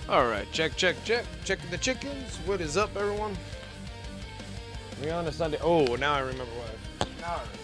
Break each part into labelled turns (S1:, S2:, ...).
S1: Alright, check. Checking the chickens. What is up, everyone? We on a Sunday. Oh, now I remember what. Now I remember.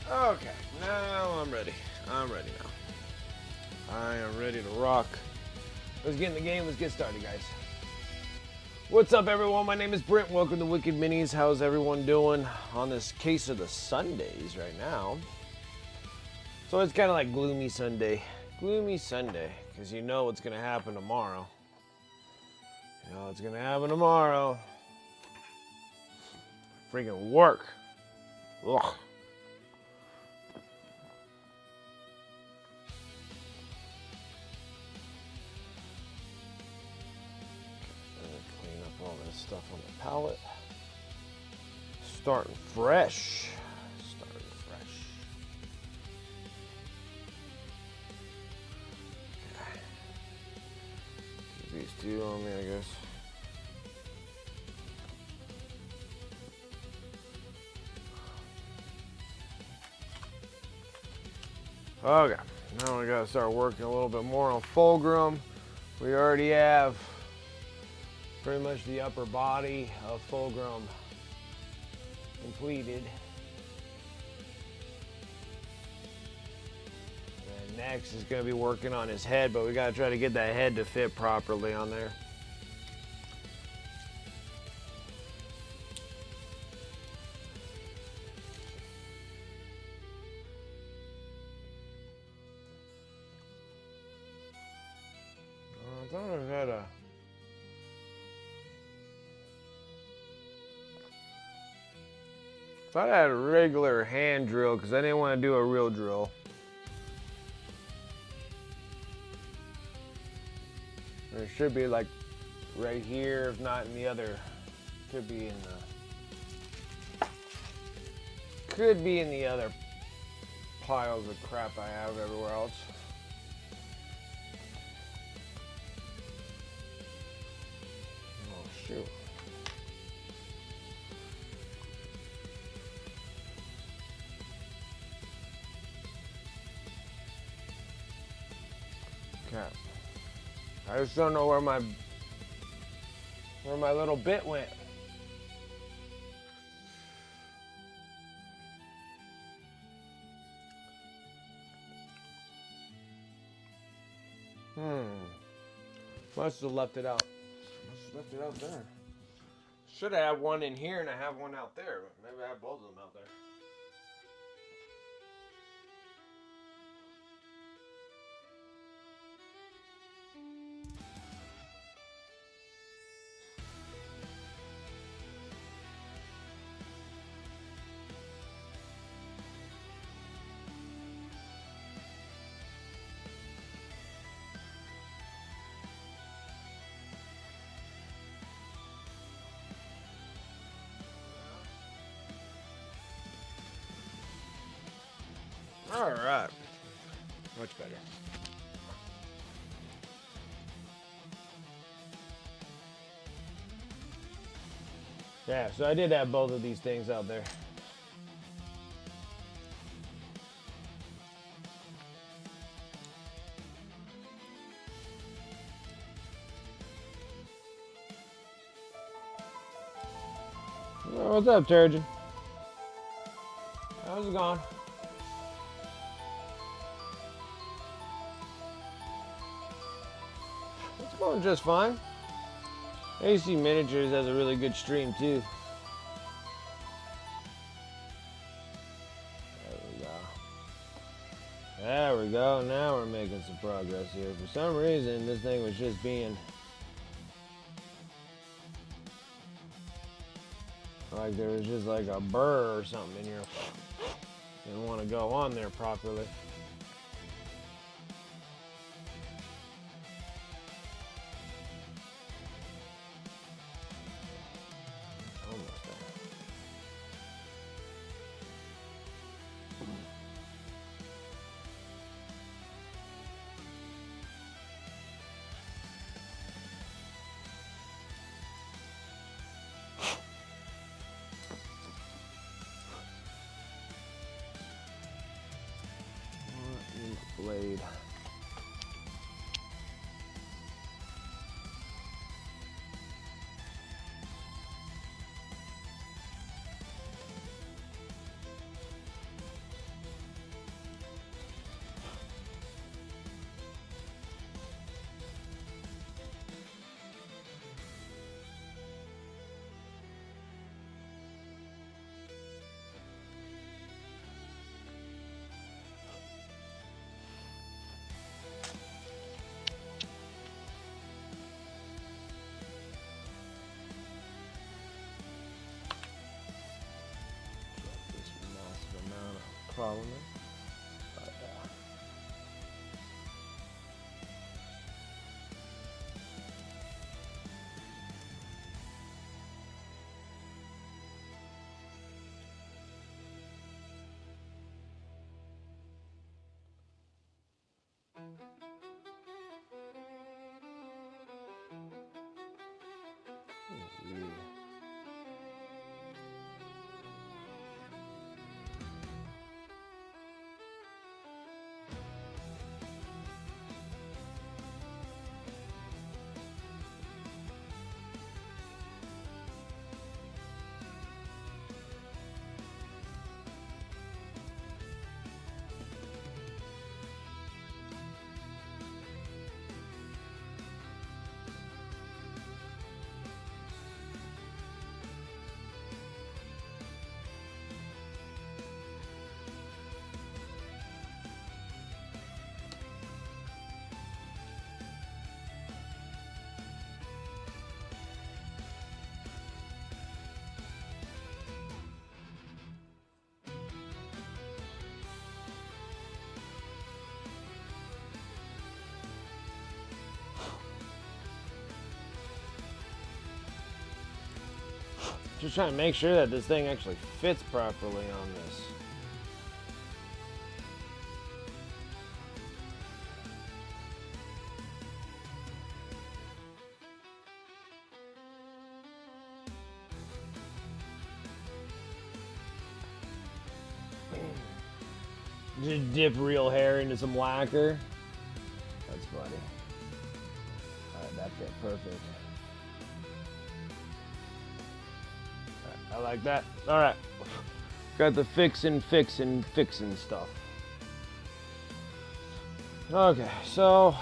S1: Okay, now I'm ready. I'm ready now. I am ready to rock. Let's get in the game. Let's get started, guys. What's up, everyone? My name is Brent. Welcome to Wicked Minis. How's everyone doing on this case of the Sundays right now? So it's kind of like gloomy Sunday. Gloomy Sunday, because you know what's going to happen tomorrow. You know what's going to happen tomorrow. Freaking work. Ugh. Stuff on the palette. Starting fresh. Okay. Keep these two on me, I guess. Okay. Now we gotta start working a little bit more on Fulgrim. We already have pretty much the upper body of Fulgrim completed. And next is going to be working on his head, but we got to try to get that head to fit properly on there. I thought I had a thought I had a regular hand drill because I didn't want to do a real drill. There should be like right here, if not in the other. Could be in the other piles of crap I have everywhere else. Oh shoot. I just don't know where my little bit went. Must have left it out. There. Should have had one in here and I have one out there, but maybe I have both of them out there. All right, much better. Yeah, so I did have both of these things out there. Oh, what's up, Turgeon? How's it going? It's going just fine. AC Miniatures has a really good stream too. There we go. There we go. Now we're making some progress here. For some reason, this thing was just being like there was just like a burr or something in here. Didn't want to go on there properly. Almost there. Blade. Problem is. But, just trying to make sure that this thing actually fits properly on this. Just dip real hair into some lacquer. That's funny. Alright, that fit perfect. I like that. Alright. Got the fixin' stuff. Okay, so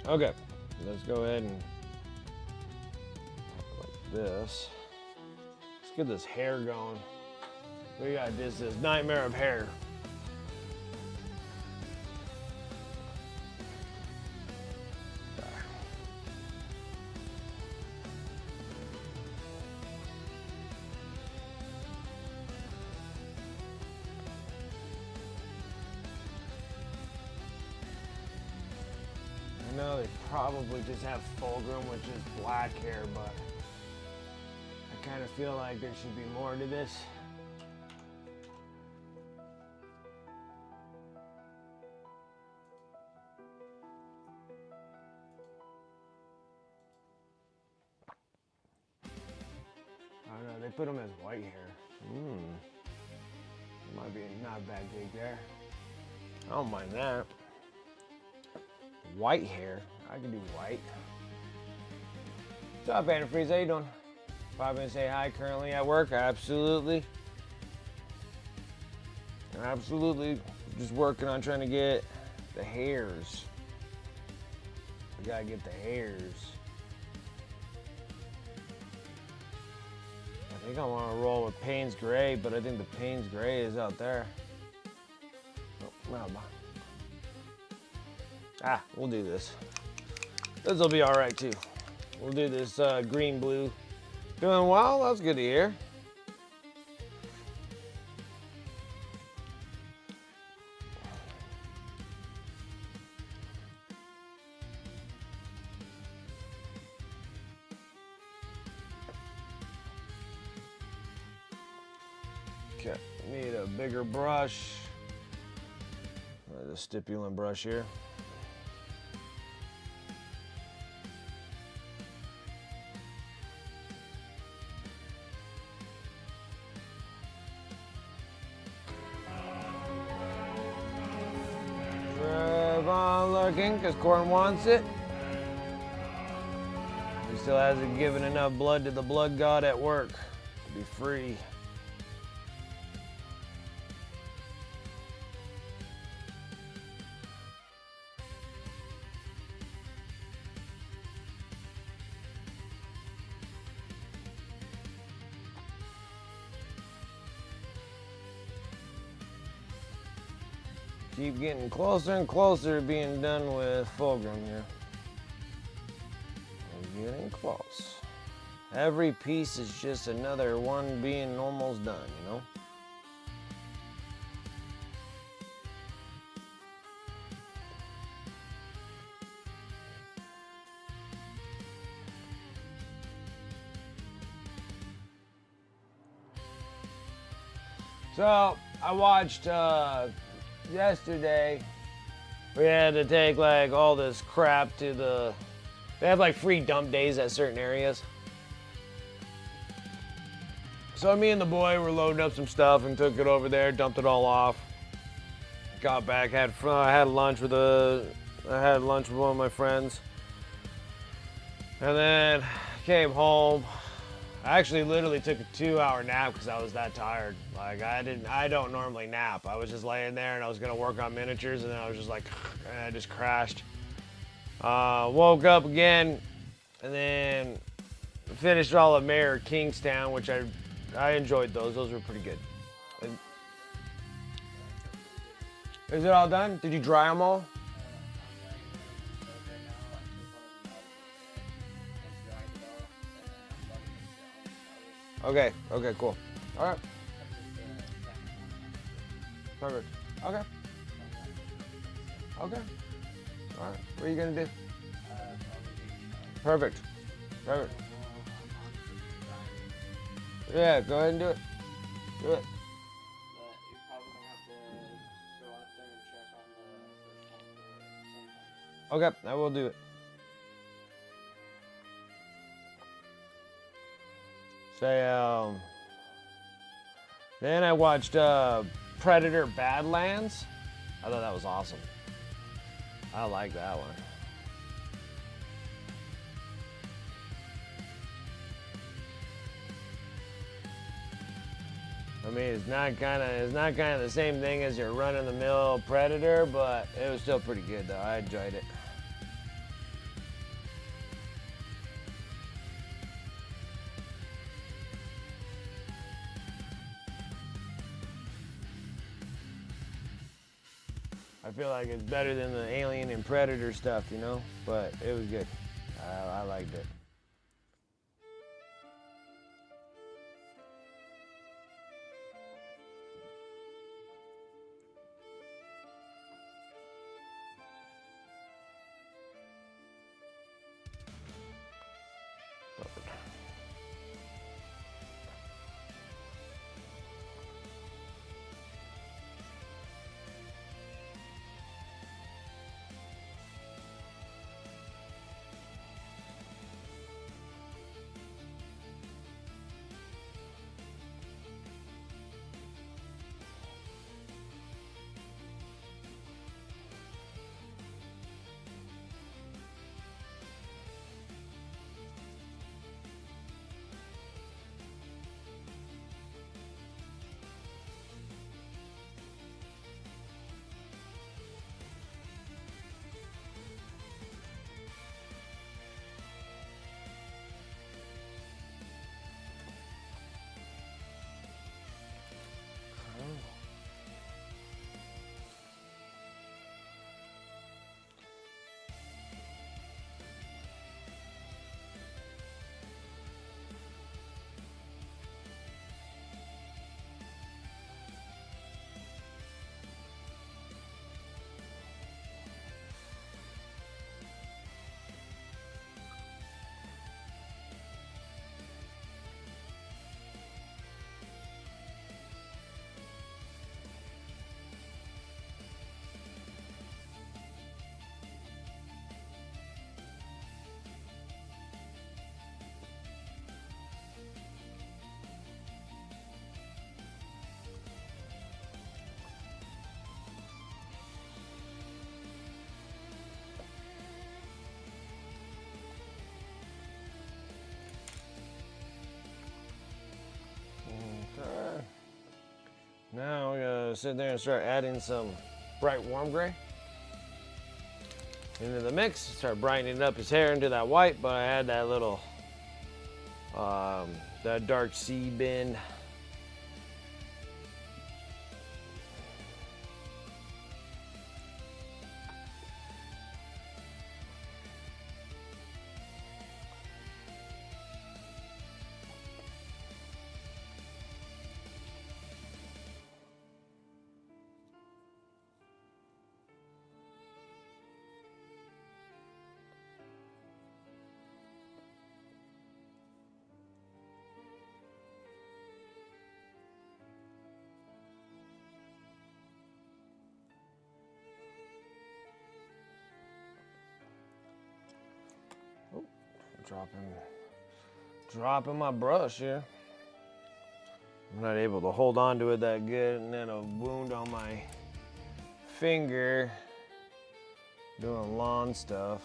S1: Okay, let's go ahead and like this. Let's get this hair going. We got this nightmare of hair. I know they probably just have Fulgrim, which is black hair, but I kind of feel like there should be more to this. I don't know, they put them as white hair. Might be not a bad gig there. I don't mind that. White hair, I can do white. What's up, Antifreeze? How you doing? Probably gonna say hi. Currently at work. Absolutely. Just working on trying to get the hairs. We gotta get the hairs. I think I want to roll with Payne's Gray, but I think the Payne's Gray is out there. Oh, well, we'll do this. This will be all right too. We'll do this green blue. Doing well. That's good to hear. Okay, need a bigger brush. The stipulant brush here. Lurking because Corn wants it. He still hasn't given enough blood to the blood god at work to be free. Keep getting closer and closer to being done with Fulgrim here. We're getting close. Every piece is just another one being almost done, you know? So, I watched, yesterday, we had to take like all this crap to they have like free dump days at certain areas. So me and the boy were loading up some stuff and took it over there, dumped it all off. Got back, I had lunch with one of my friends. And then came home. I actually literally took a 2-hour nap because I was that tired. Like I don't normally nap. I was just laying there and I was gonna work on miniatures and then I was just like, and I just crashed. Woke up again and then finished all of Mayor Kingstown, which I enjoyed those. Those were pretty good. And, is it all done? Did you dry them all? Okay, cool. All right. Perfect. Okay. All right. What are you gonna do? Perfect. Yeah, go ahead and do it. Okay, I will do it. Say, then I watched Predator Badlands. I thought that was awesome. I like that one. I mean, it's not kind of the same thing as your run-of-the-mill Predator, but it was still pretty good though. I enjoyed it. I feel like it's better than the Alien and Predator stuff, you know, but it was good. I liked it. Okay. Now we're gonna sit there and start adding some bright warm gray into the mix. Start brightening up his hair into that white, but I had that little that dark sea bin. Dropping my brush here. I'm not able to hold on to it that good, and then a wound on my finger doing lawn stuff.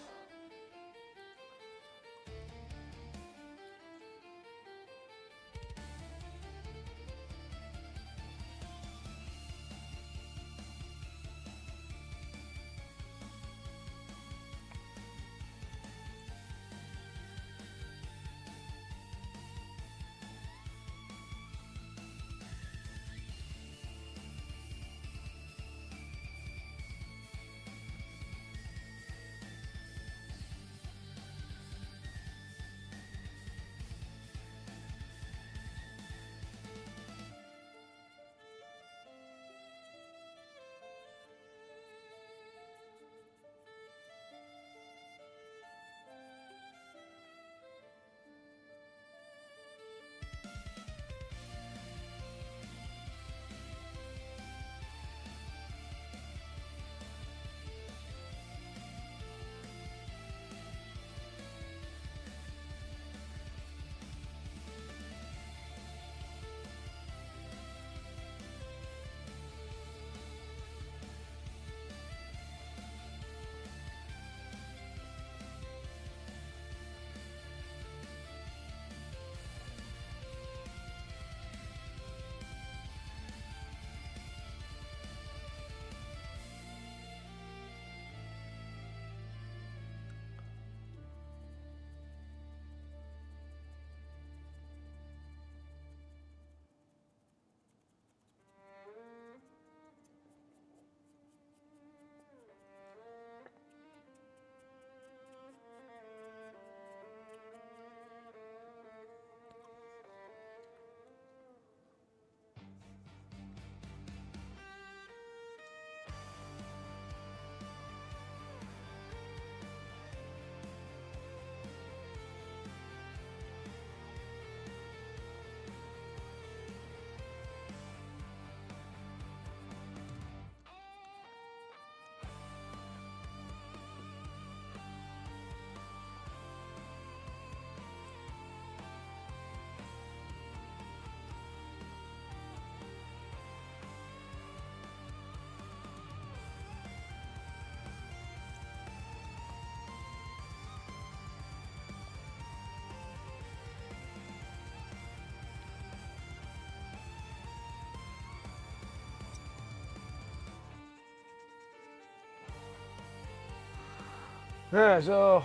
S1: Yeah, so,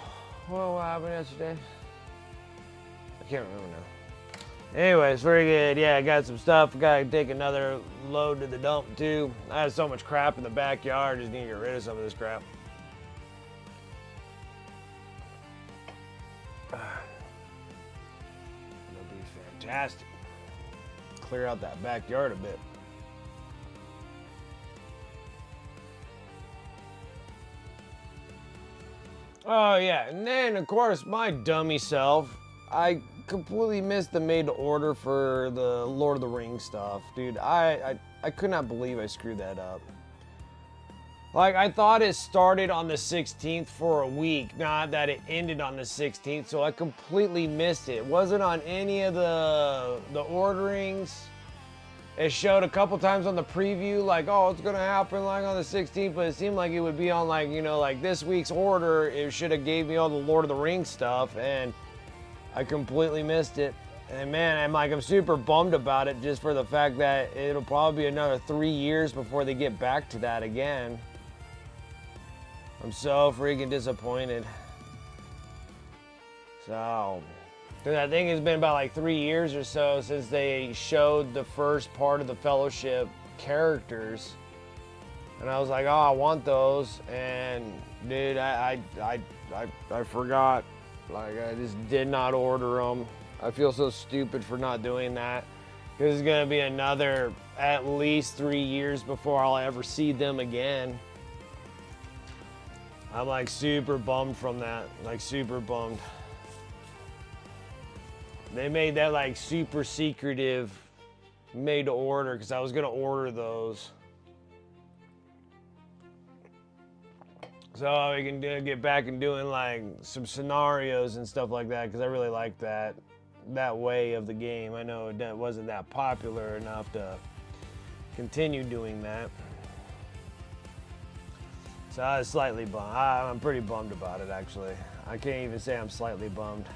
S1: well, what happened yesterday? I can't remember now. Anyways, very good. Yeah, I got some stuff. I gotta take another load to the dump too. I have so much crap in the backyard. Just need to get rid of some of this crap. That'll be fantastic. Clear out that backyard a bit. Oh yeah, and then of course my dummy self, I completely missed the made to order for the Lord of the Rings stuff, dude. I could not believe I screwed that up. Like, I thought it started on the 16th for a week, not that it ended on the 16th, so I completely missed it. It wasn't on any of the orderings. It showed a couple times on the preview, like, oh, it's gonna happen like on the 16th, but it seemed like it would be on, like, you know, like this week's order. It should have gave me all the Lord of the Rings stuff, and I completely missed it. And man, I'm super bummed about it, just for the fact that it'll probably be another 3 years before they get back to that again. I'm so freaking disappointed. So, because I think it's been about like 3 years or so since they showed the first part of the Fellowship characters, and I was like, oh, I want those, and dude, I forgot. Like, I just did not order them. I feel so stupid for not doing that, because it's gonna be another at least 3 years before I'll ever see them again. I'm like super bummed from that, like super bummed. They made that like super secretive, made to order, because I was gonna order those. So we can get back and doing like some scenarios and stuff like that, because I really like that way of the game. I know it wasn't that popular enough to continue doing that. So I was slightly bummed. I'm pretty bummed about it, actually. I can't even say I'm slightly bummed.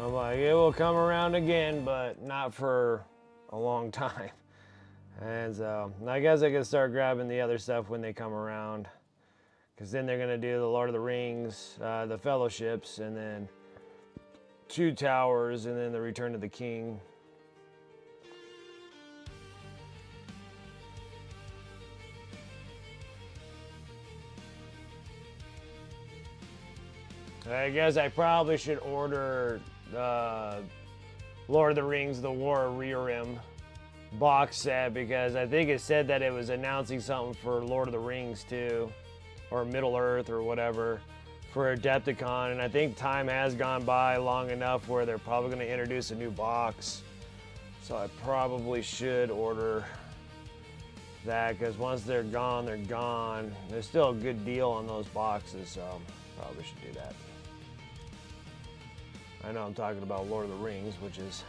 S1: I'm like, it will come around again, but not for a long time. And so I guess I can start grabbing the other stuff when they come around, because then they're gonna do the Lord of the Rings, the Fellowships, and then Two Towers, and then the Return of the King. I guess I probably should order Lord of the Rings, The War of Rohirrim box set, because I think it said that it was announcing something for Lord of the Rings too, or Middle Earth or whatever, for Adepticon, and I think time has gone by long enough where they're probably going to introduce a new box. So I probably should order that, because once they're gone, they're gone. There's still a good deal on those boxes, so probably should do that. I know I'm talking about Lord of the Rings, which is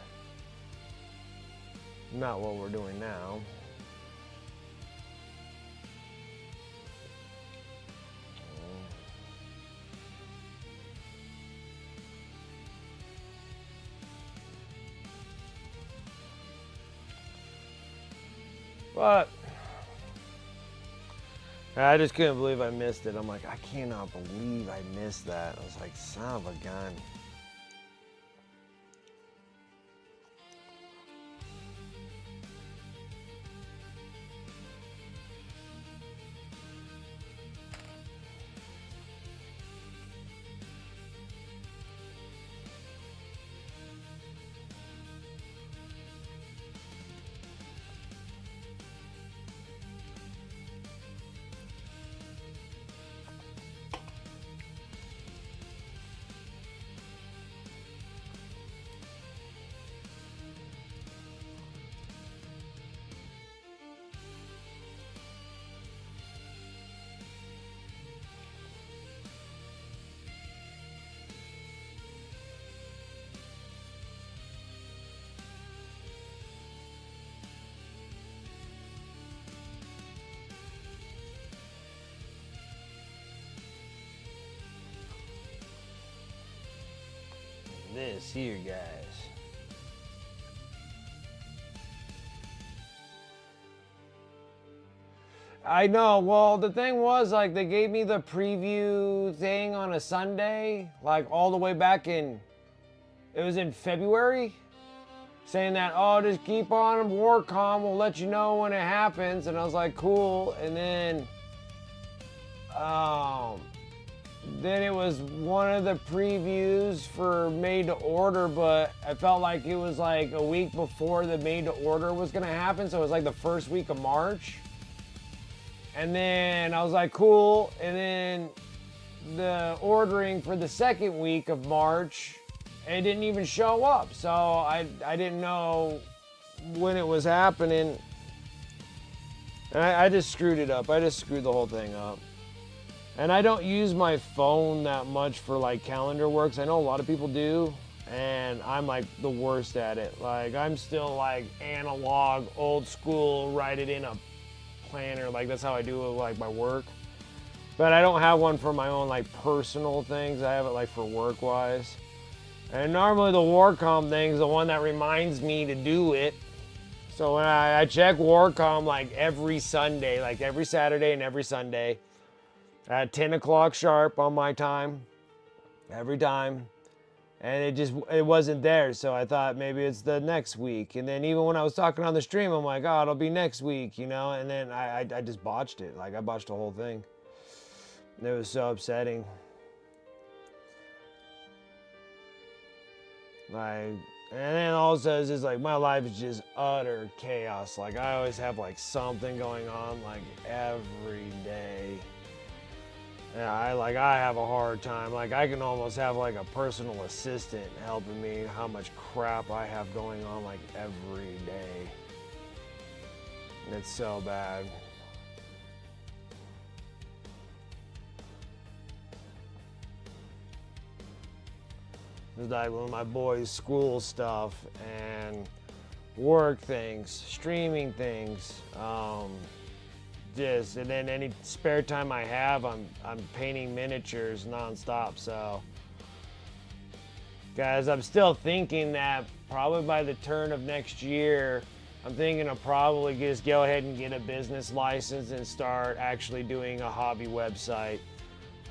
S1: not what we're doing now. But I just couldn't believe I missed it. I'm like, I cannot believe I missed that. I was like, son of a gun. this here, guys. I know. Well, the thing was, like, they gave me the preview thing on a Sunday, like, all the way back in, it was in February, saying that, oh, just keep on Warcom, we'll let you know when it happens. And I was like, cool. And then it was one of the previews for Made to Order, but I felt like it was like a week before the Made to Order was going to happen. So it was like the first week of March. And then I was like, cool. And then the ordering for the second week of March, it didn't even show up. So I didn't know when it was happening. And I just screwed it up. I just screwed the whole thing up. And I don't use my phone that much for like calendar works. I know a lot of people do. And I'm like the worst at it. Like I'm still like analog, old school, write it in a planner. Like that's how I do it, like my work. But I don't have one for my own like personal things. I have it like for work wise. And normally the Warcom thing is the one that reminds me to do it. So when I check Warcom like every Sunday, like every Saturday and every Sunday at 10 o'clock sharp on my time, every time. And it wasn't there, so I thought maybe it's the next week. And then even when I was talking on the stream, I'm like, oh, it'll be next week, you know? And then I just botched it. Like, I botched the whole thing. It was so upsetting. Like, and then also it's just like, my life is just utter chaos. Like, I always have, like, something going on, like, every day. Yeah, I have a hard time. Like I can almost have like a personal assistant helping me how much crap I have going on like every day. And it's so bad. It's like with my boys' school stuff and work things, streaming things, and then any spare time I have, I'm painting miniatures nonstop. So, guys, I'm still thinking that probably by the turn of next year, I'm thinking of probably just go ahead and get a business license and start actually doing a hobby website,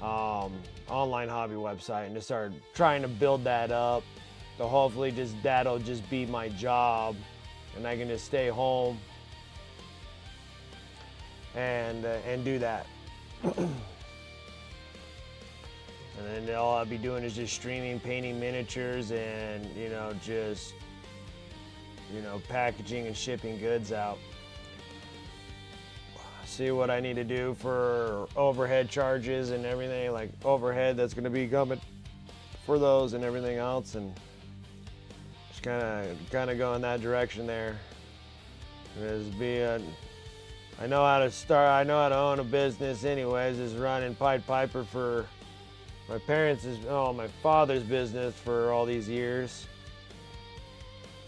S1: online hobby website, and just start trying to build that up. So hopefully, that'll just be my job, and I can just stay home and do that. And then all I'll be doing is just streaming, painting miniatures, and just packaging and shipping goods out. See what I need to do for overhead charges and everything, like overhead that's going to be coming for those and everything else, and just kind of go in that direction there. I know how to start. I know how to own a business anyways. Is running Pied Piper for my my father's business for all these years.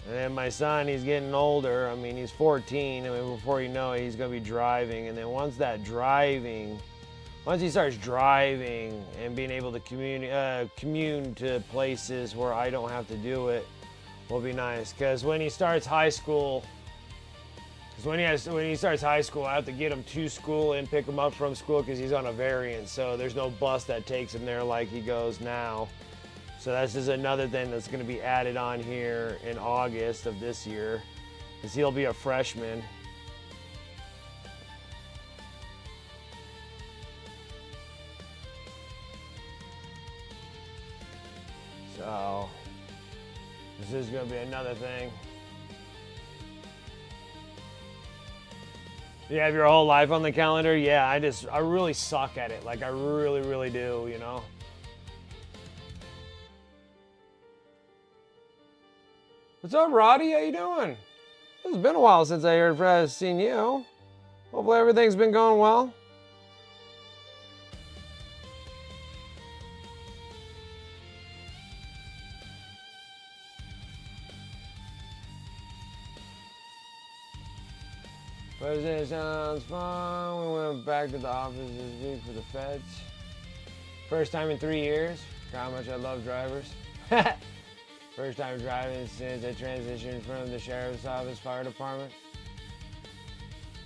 S1: And then my son, he's getting older. I mean, he's 14. I mean, before you know it, he's going to be driving. And then once he starts driving and being able to commune to places where I don't have to do it, will be nice. Because when he starts high school, I have to get him to school and pick him up from school because he's on a variant. So there's no bus that takes him there like he goes now. So that's just another thing that's going to be added on here in August of this year, because he'll be a freshman. So this is going to be another thing. You have your whole life on the calendar? Yeah, I really suck at it. Like I really, really do, you know? What's up, Roddy? How you doing? It's been a while since I've seen you. Hopefully everything's been going well. President sounds fun. We went back to the office this week for the feds. First time in 3 years. How much I love drivers. First time driving since I transitioned from the sheriff's office fire department.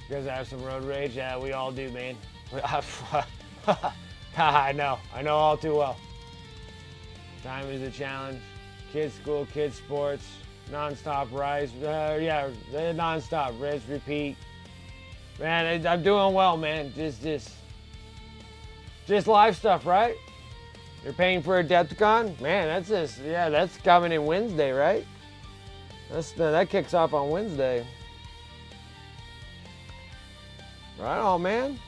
S1: Because I have some road rage? Yeah, we all do, man. I know all too well. Time is a challenge. Kids school, kids sports, non-stop rise. Yeah, non-stop, rinse, repeat. Man, I'm doing well, man. Just live stuff, right? You're paying for Adepticon? Man, that's coming in Wednesday, right? That kicks off on Wednesday. Right on, man.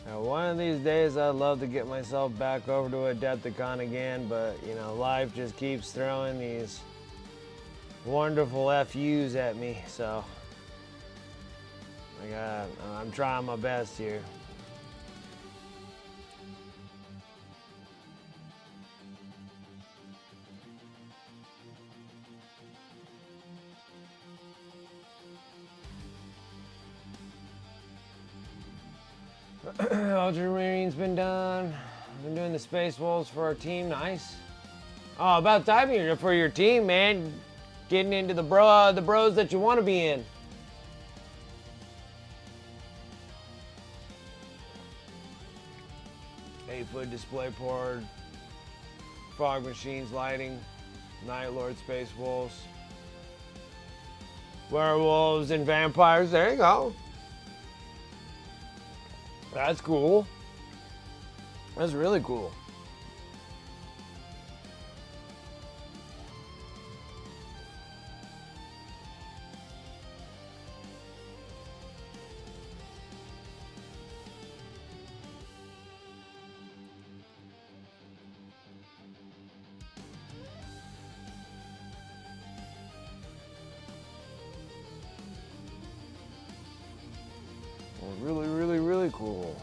S1: Now, one of these days, I'd love to get myself back over to Adepticon again, but you know, life just keeps throwing these wonderful FUs at me. So, I'm trying my best here. Ultramarines been done. Been doing the Space Wolves for our team. Nice. Oh, about time for your team, man. Getting into the bros that you want to be in. Eight-foot display board. Fog machines, lighting. Night Lord Space Wolves. Werewolves and vampires. There you go. That's cool. That's really cool. Really cool.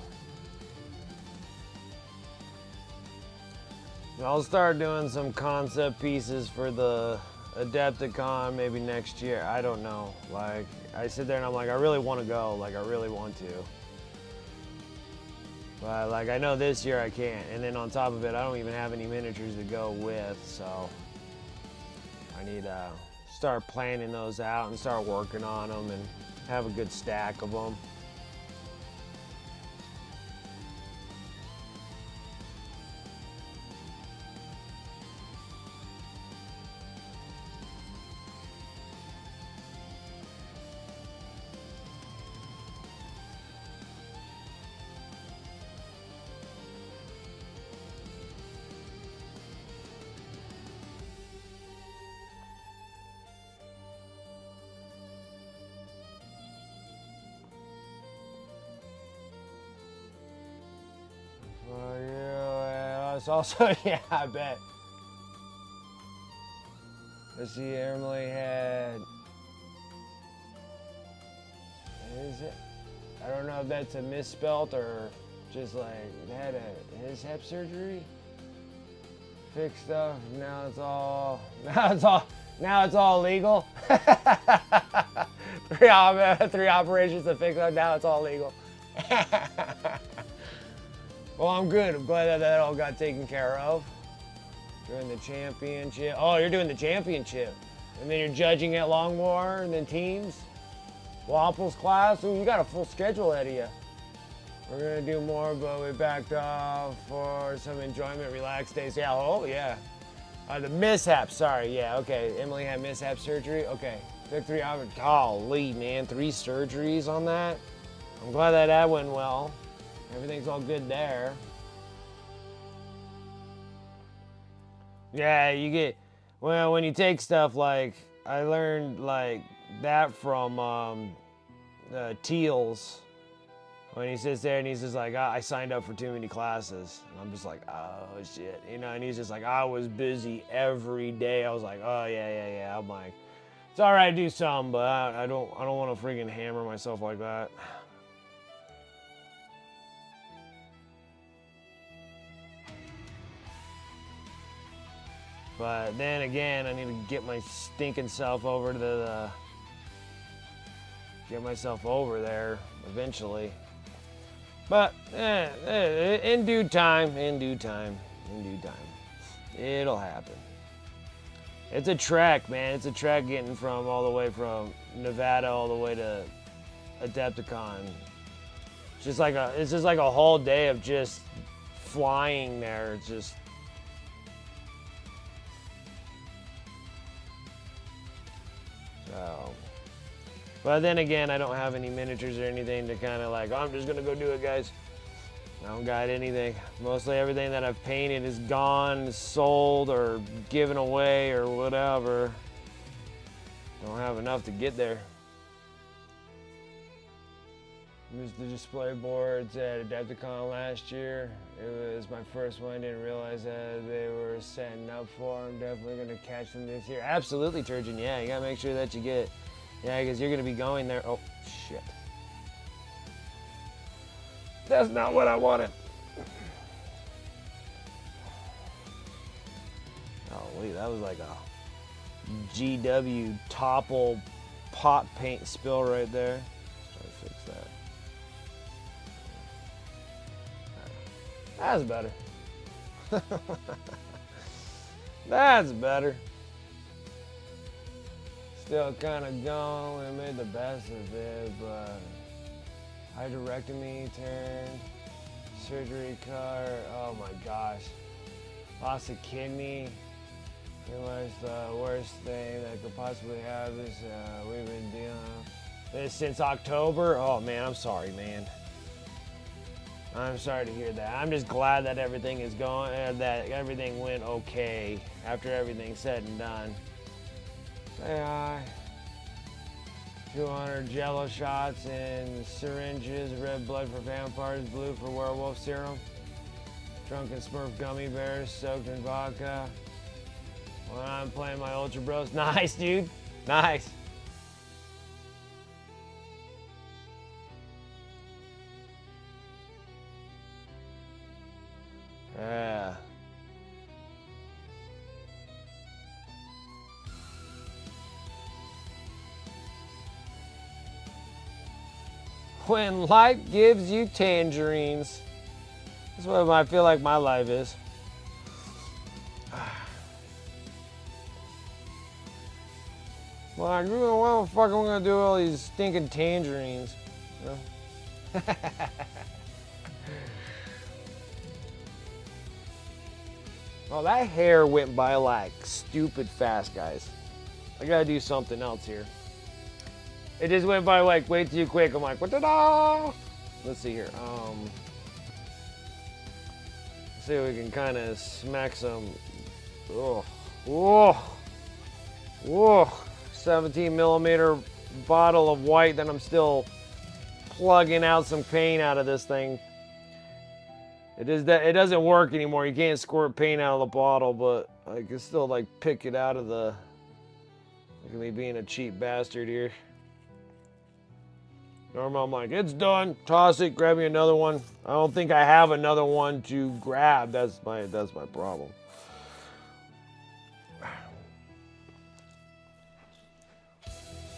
S1: I'll start doing some concept pieces for the Adepticon maybe next year. I don't know. Like, I sit there and I'm like, I really want to go. Like, I really want to. But, like, I know this year I can't. And then on top of it, I don't even have any miniatures to go with. So, I need to start planning those out and start working on them and have a good stack of them. It's also, yeah, I bet. Let's see, Emily had, is it? I don't know if that's a misspelt or just like, had his hip surgery. Fixed stuff, now it's all legal. three operations to fix it, now it's all legal. Well, I'm good. I'm glad that all got taken care of. Doing the championship. Oh, you're doing the championship. And then you're judging at Longmore and then teams. Waffles class. Ooh, you got a full schedule ahead of you. We're going to do more, but we backed off for some enjoyment, relaxed days. Yeah, oh, yeah. The mishap, sorry. Yeah, okay. Emily had mishap surgery. Okay. Took 3 hours. Golly, man. 3 surgeries on that. I'm glad that went well. Everything's all good there. Yeah, you get, well, when you take stuff like, I learned like that from Teals. When he sits there and he's just like, I signed up for too many classes. And I'm just like, oh, shit. You know, and he's just like, I was busy every day. I was like, oh, yeah. I'm like, it's all right to do some, but I don't want to freaking hammer myself like that. But then again, I need to get my stinking self over to get myself over there eventually. But in due time, it'll happen. It's a trek, man. It's a trek getting from all the way from Nevada all the way to Adepticon. It's just like a whole day of just flying there. It's just so. But then again, I don't have any miniatures or anything to kind of like, oh, I'm just gonna go do it, guys. I don't got anything. Mostly everything that I've painted is gone, sold, or given away, or whatever. Don't have enough to get there. Used the display boards at Adepticon last year. It was my first one. Didn't realize that they were setting up for them. Definitely gonna catch them this year. Absolutely, Turgeon. Yeah, you gotta make sure that you get. Yeah, because you're gonna be going there. Oh shit. That's not what I wanted. Oh wait, that was like a GW topple pot paint spill right there. Let's try to fix that. That's better. That's better. Still kind of going. We made the best of it, but hysterectomy turned, surgery car. Oh my gosh, lost a kidney. Pretty much the worst thing that could possibly have is we've been dealing with this since October. Oh man, I'm sorry, man. I'm sorry to hear that. I'm just glad that everything is going, that everything went okay after everything's said and done. Say hi. 200 jello shots and syringes, red blood for vampires, blue for werewolf serum. Drunken Smurf gummy bears soaked in vodka. When I'm playing my Ultra Bros. Nice, dude. Nice. Yeah. When life gives you tangerines. That's what I feel like my life is. Like, what the fuck am I gonna do with all these stinking tangerines? You know? Oh, that hair went by like stupid fast, guys. I gotta do something else here. It just went by like way too quick. I'm like, what da? Let's see here. Let's see if we can kind of smack some. Oh, whoa, whoa. 17 millimeter bottle of white. Then I'm still plugging out some paint out of this thing. It doesn't work anymore. You can't squirt paint out of the bottle, but I can still like pick it out of the. Look at me being a cheap bastard here. Normal, I'm like, it's done. Toss it. Grab me another one. I don't think I have another one to grab. That's my problem.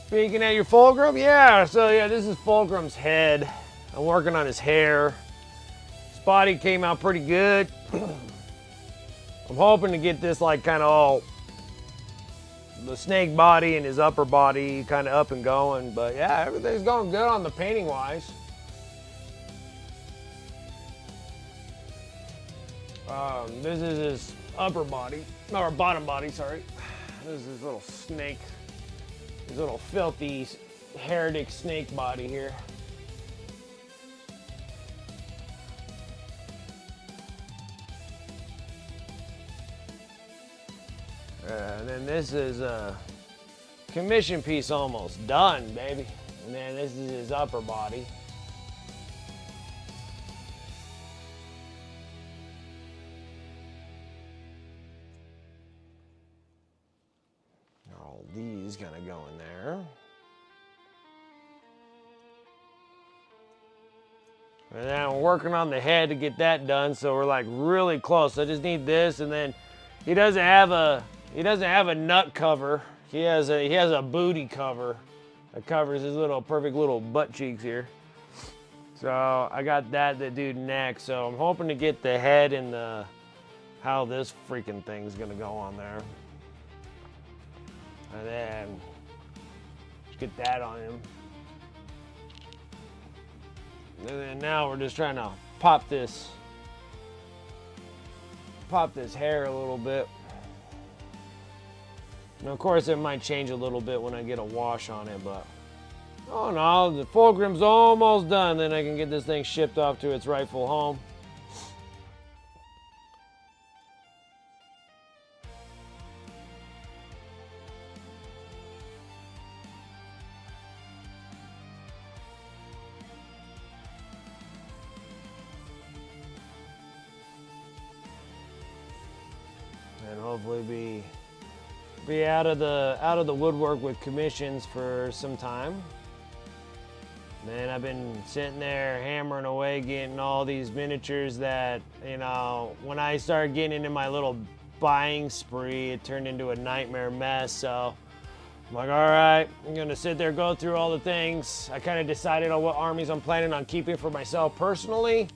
S1: Speaking at your Fulgrim, yeah. So yeah, this is Fulgrim's head. I'm working on his hair. His body came out pretty good. I'm hoping to get this like kind of all the snake body and his upper body kind of up and going, but yeah, everything's going good on the painting wise. This is his upper body, or bottom body, sorry. This is his little snake, his little filthy heretic snake body here. And then this is a commission piece almost done, baby. And then this is his upper body. he's gonna go in there. And then I'm working on the head to get that done, so we're like really close. I just need this, and then he doesn't have a nut cover. He has a booty cover that covers his perfect little butt cheeks here. So I got that to do next. So I'm hoping to get the head and how this freaking thing's gonna go on there, and then get that on him. And then now we're just trying to pop this hair a little bit. And of course it might change a little bit when I get a wash on it, but oh no, the Fulgrim's almost done. Then I can get this thing shipped off to its rightful home. And hopefully be out of the woodwork with commissions for some time. Man, I've been sitting there hammering away getting all these miniatures that, you know, when I started getting into my little buying spree, it turned into a nightmare mess. So I'm like, all right, I'm gonna sit there, go through all the things. I kind of decided on what armies I'm planning on keeping for myself personally,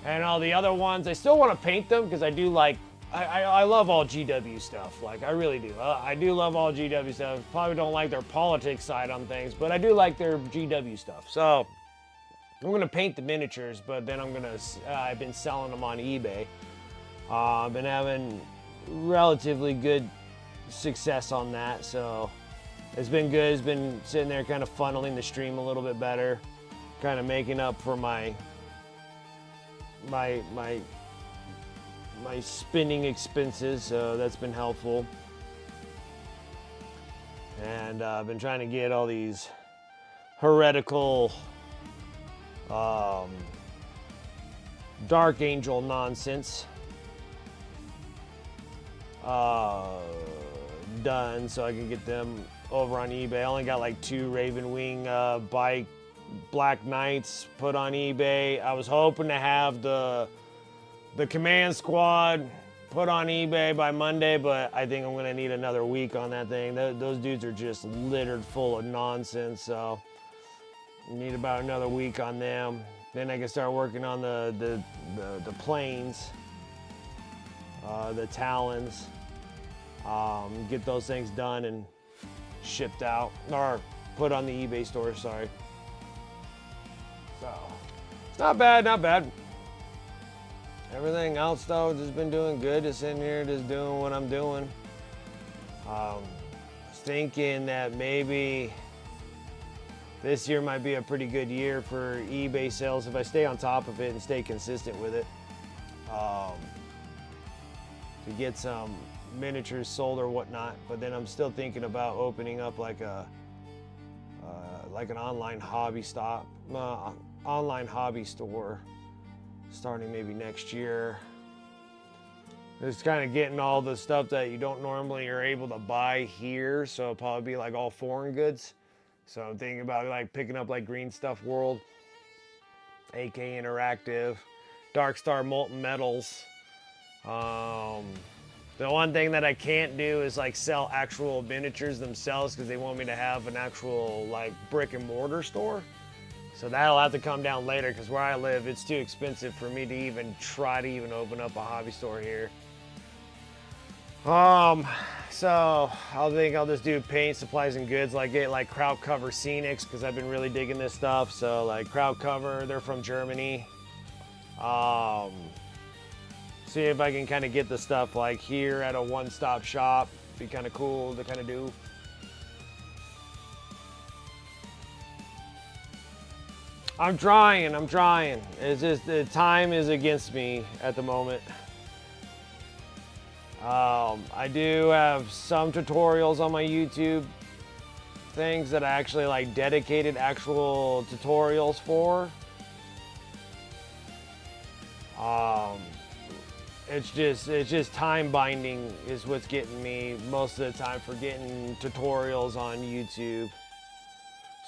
S1: and all the other ones, I still want to paint them because I do like, I love all GW stuff. Like, I really do. I do love all GW stuff. Probably don't like their politics side on things, but I do like their GW stuff. So I'm going to paint the miniatures, but then I've been selling them on eBay. I've been having relatively good success on that. So it's been good. It's been sitting there kind of funneling the stream a little bit better, kind of making up for my spinning expenses, so that's been helpful. And I've been trying to get all these heretical Dark Angel nonsense done so I can get them over on eBay. I only got like 2 Raven Wing bike Black Knights put on eBay. I was hoping to have the Command Squad put on eBay by Monday, but I think I'm gonna need another week on that thing. Those dudes are just littered full of nonsense, so I need about another week on them. Then I can start working on the planes, the Talons, get those things done and shipped out, or put on the eBay store, sorry. So, it's not bad, not bad. Everything else though, just been doing good. Just sitting here, just doing what I'm doing. I was thinking that maybe this year might be a pretty good year for eBay sales if I stay on top of it and stay consistent with it. To get some miniatures sold or whatnot. But then I'm still thinking about opening up like an online hobby store. Starting maybe next year. Just kind of getting all the stuff that you don't normally are able to buy here, so it'll probably be like all foreign goods. So I'm thinking about like picking up like Green Stuff World, AK Interactive, Dark Star Molten Metals. The one thing that I can't do is like sell actual miniatures themselves because they want me to have an actual like brick and mortar store. So that'll have to come down later because where I live, it's too expensive for me to even try to even open up a hobby store here. So I'll just do paint, supplies, and goods, like get like Kraut Cover Scenics because I've been really digging this stuff. So like Kraut Cover, they're from Germany. See if I can kind of get the stuff like here at a one-stop shop. Be kind of cool to kind of do. I'm trying. It's just the time is against me at the moment. I do have some tutorials on my YouTube, things that I actually like dedicated actual tutorials for. it's just time binding is what's getting me most of the time for getting tutorials on YouTube.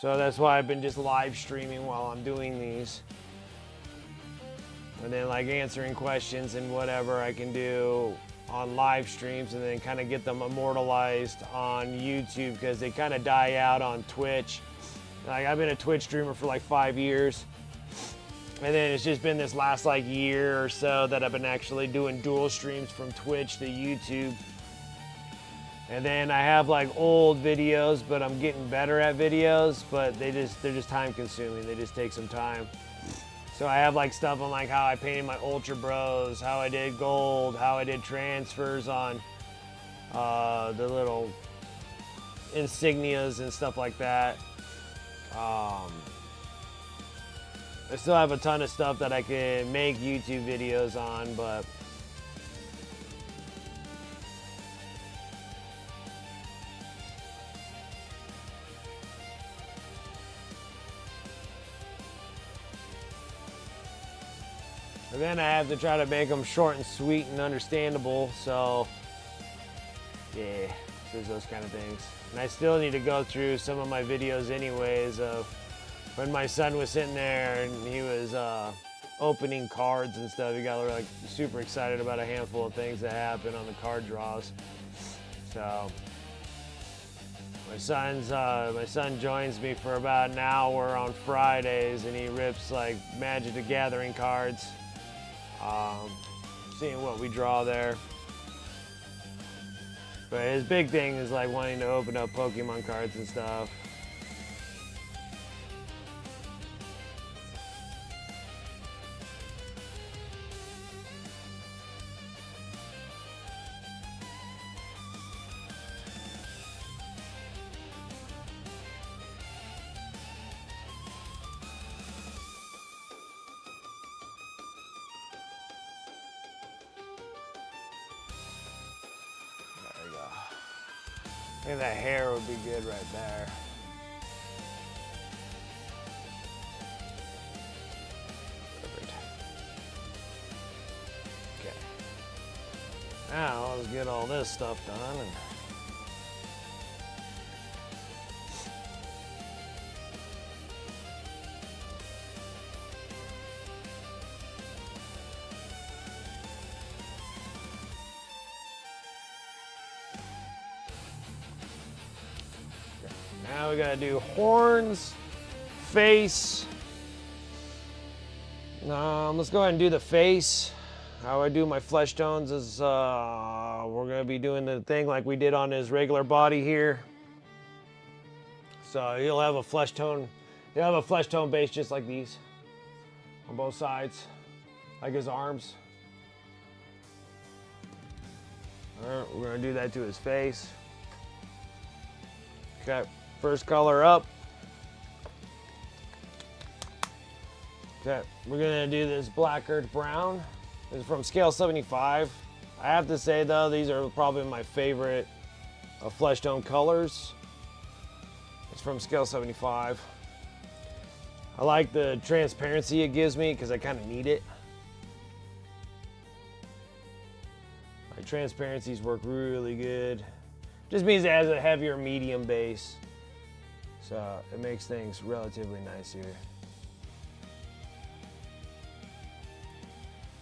S1: So that's why I've been just live streaming while I'm doing these. And then like answering questions and whatever I can do on live streams, and then kind of get them immortalized on YouTube, because they kind of die out on Twitch. Like, I've been a Twitch streamer for like 5 years. And then it's just been this last like year or so that I've been actually doing dual streams from Twitch to YouTube. And then I have like old videos, but I'm getting better at videos, but they're just time consuming. They just take some time. So I have like stuff on like how I painted my Ultra Bros, how I did gold, how I did transfers on the little insignias and stuff like that. I still have a ton of stuff that I can make YouTube videos on, but and then I have to try to make them short and sweet and understandable, so yeah, there's those kind of things. And I still need to go through some of my videos anyways of when my son was sitting there and he was opening cards and stuff. He got like super excited about a handful of things that happened on the card draws. So my son joins me for about an hour on Fridays, and he rips like Magic the Gathering cards. Seeing what we draw there. But his big thing is like wanting to open up Pokemon cards and stuff. I think that hair would be good right there. Perfect. Okay. Now let's get all this stuff done. Now we gotta do horns, face. Let's go ahead and do the face. How I do my flesh tones is we're gonna be doing the thing like we did on his regular body here. So he'll have a flesh tone. He'll have a flesh tone base just like these on both sides, like his arms. All right, we're gonna do that to his face. Okay. First color up. Okay, we're gonna do this black earth brown. This is from scale 75. I have to say though, these are probably my favorite flesh tone colors. It's from scale 75. I like the transparency it gives me because I kind of need it. Like transparencies work really good. Just means it has a heavier medium base. So it makes things relatively nice here.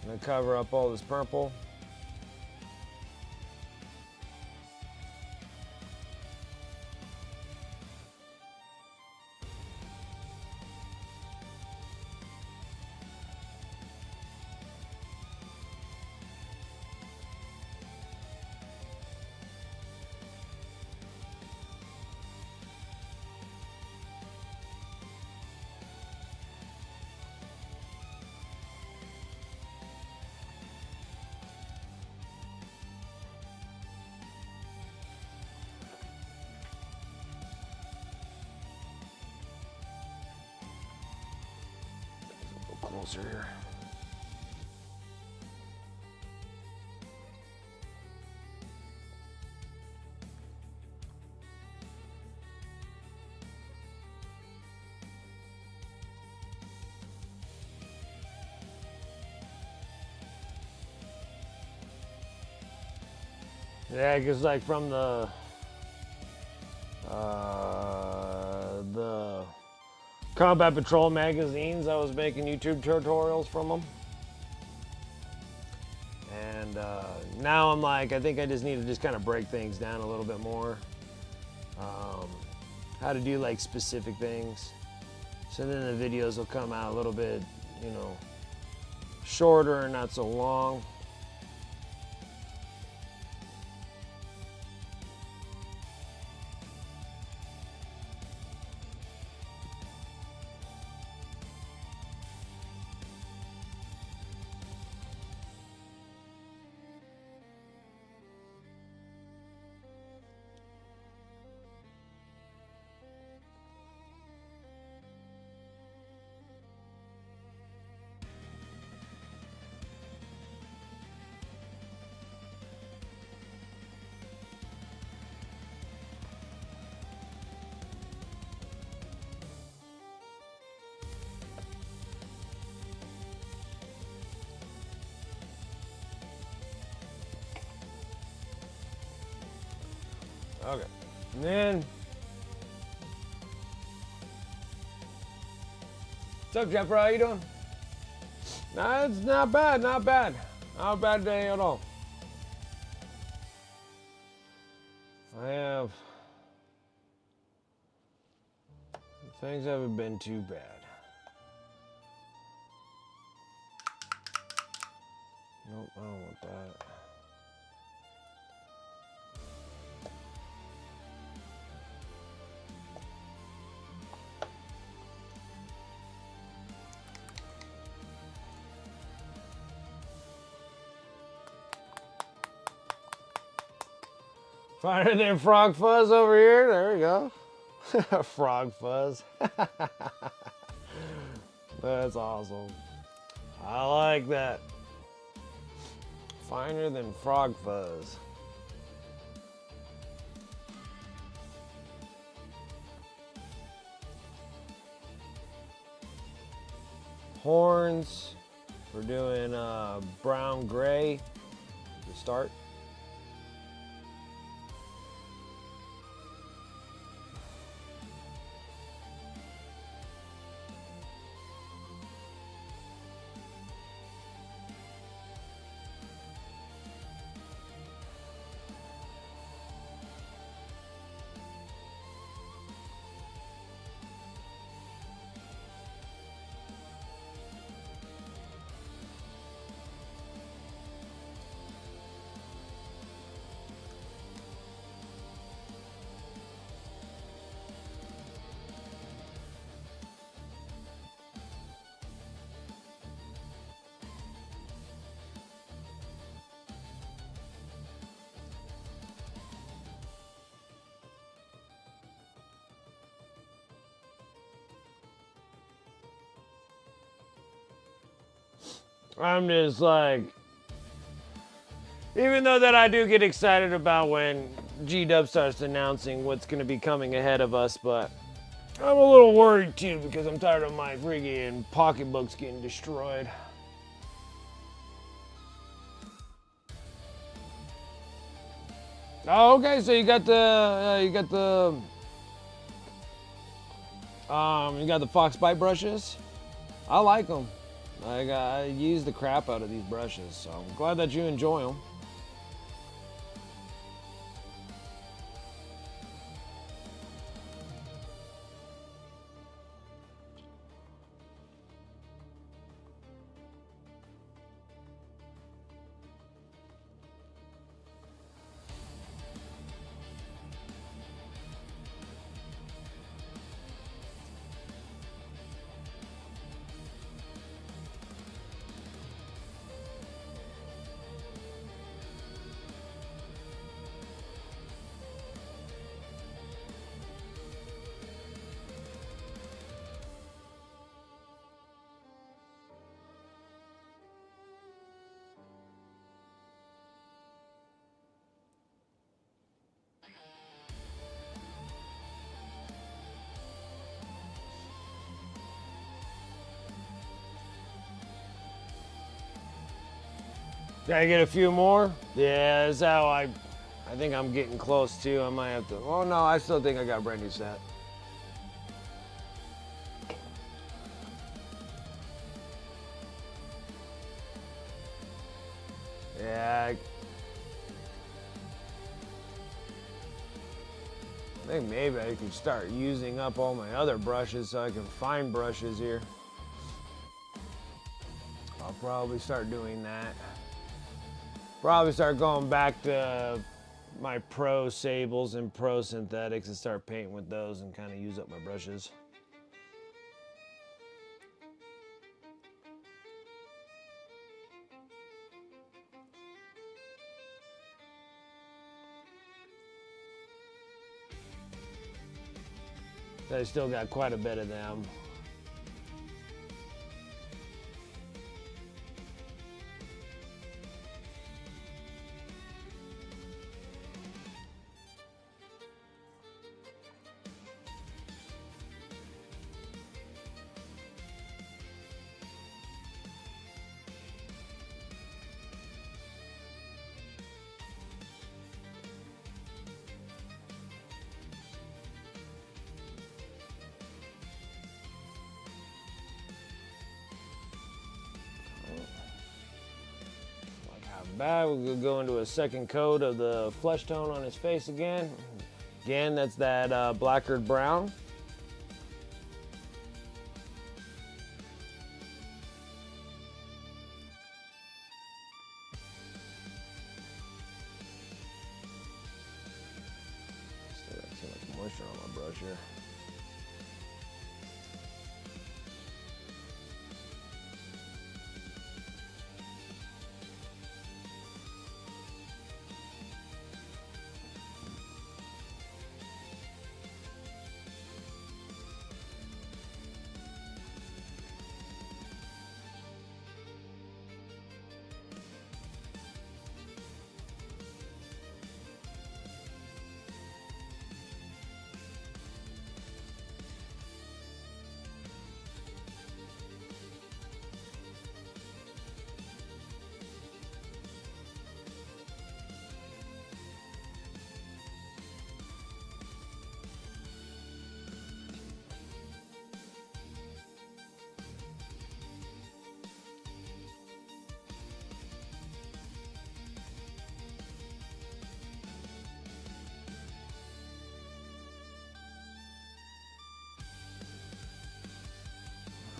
S1: I'm gonna cover up all this purple. Closer here. Yeah, because like from the Combat Patrol magazines, I was making YouTube tutorials from them. And now I'm like, I think I just need to just kind of break things down a little bit more. How to do like specific things. So then the videos will come out a little bit, you know, shorter and not so long. Okay, and then, what's up, Jeff? How you doing? Nah, it's not bad, not bad. Not a bad day at all. Things haven't been too bad. Nope, I don't want that. Finer than Frog Fuzz over here. There we go. Frog Fuzz. That's awesome. I like that. Finer than Frog Fuzz. Horns. We're doing brown gray to start. I'm just like, even though that I do get excited about when G-Dub starts announcing what's going to be coming ahead of us, but I'm a little worried too because I'm tired of my friggin' pocketbooks getting destroyed. Oh, okay, so you got the Fox Bite brushes. I like them. I use the crap out of these brushes, so I'm glad that you enjoy them. Gotta get a few more? Yeah, that's how I I think I'm getting close too. I might have to. Oh no, I still think I got a brand new set. Yeah. I think maybe I could start using up all my other brushes so I can find brushes here. I'll probably start doing that. Probably start going back to my pro sables and pro synthetics and start painting with those and kind of use up my brushes. I still got quite a bit of them. Bad. We'll go into a second coat of the flesh tone on his face again. Again, that's that blackered brown. Still got too much moisture on my brush here.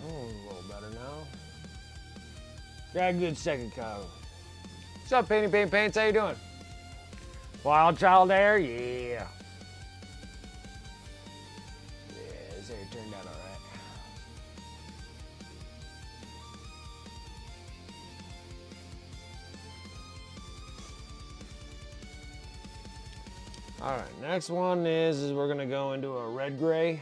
S1: Oh, a little better now. Got a good second coat. What's up, Painting Paint Paints? How you doing? Wild child there? Yeah. Yeah, this hair turned out all right. All right, next one is we're gonna go into a red gray.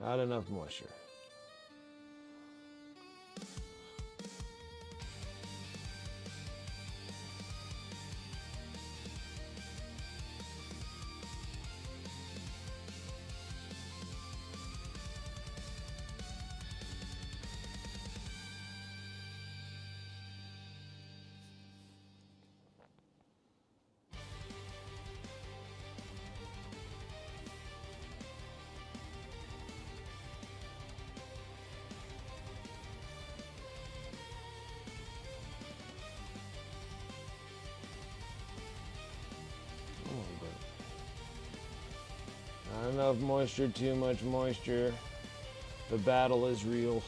S1: Not enough moisture. Not enough moisture, too much moisture. The battle is real.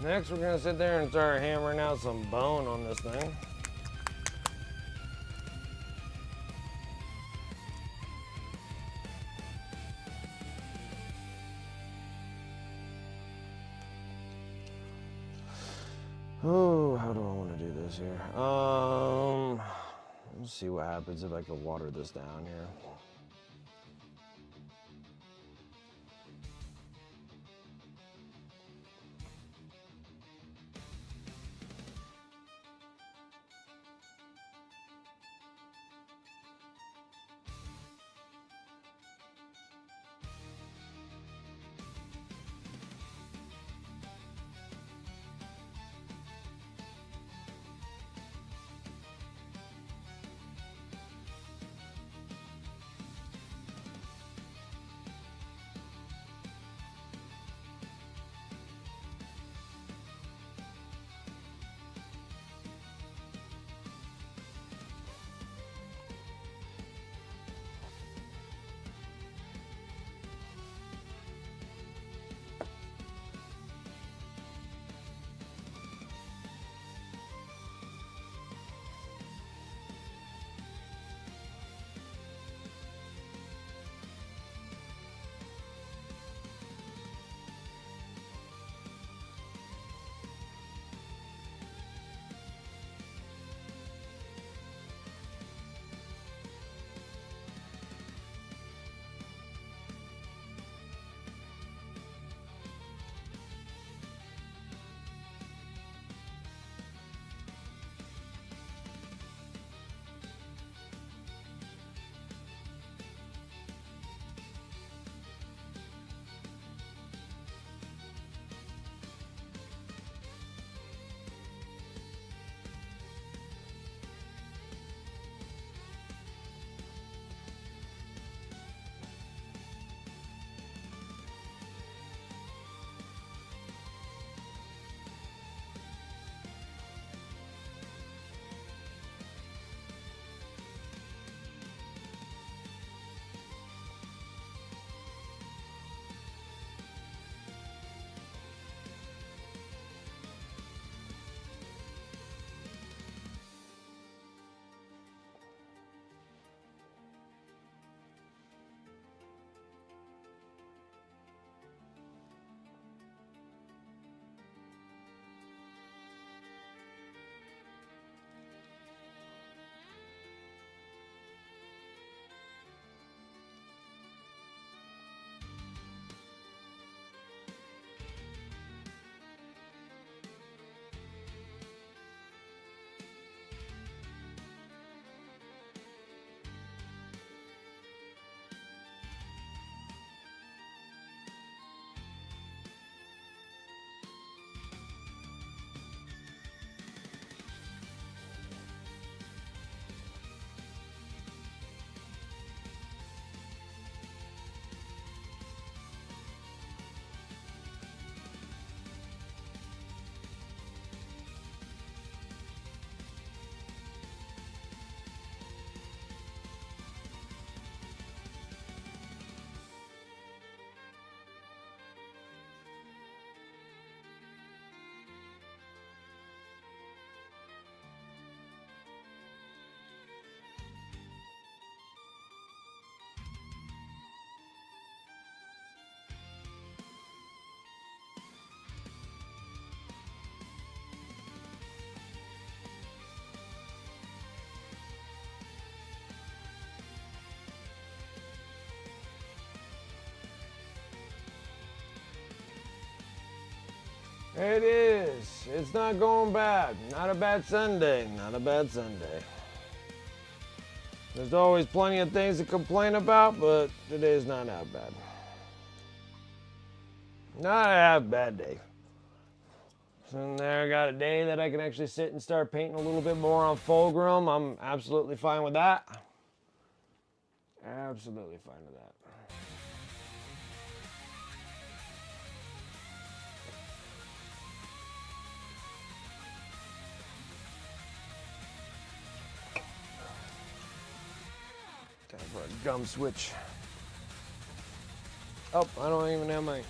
S1: Next, we're going to sit there and start hammering out some bone on this thing. Oh, how do I want to do this here? Let's see what happens if I can water this down here. It is. It's not going bad. Not a bad Sunday. Not a bad Sunday. There's always plenty of things to complain about, but today's not that bad. Not a half bad day. So there, I got a day that I can actually sit and start painting a little bit more on Fulgrim. I'm absolutely fine with that. Absolutely fine with that. Time for a gum switch. Oh, I don't even have my...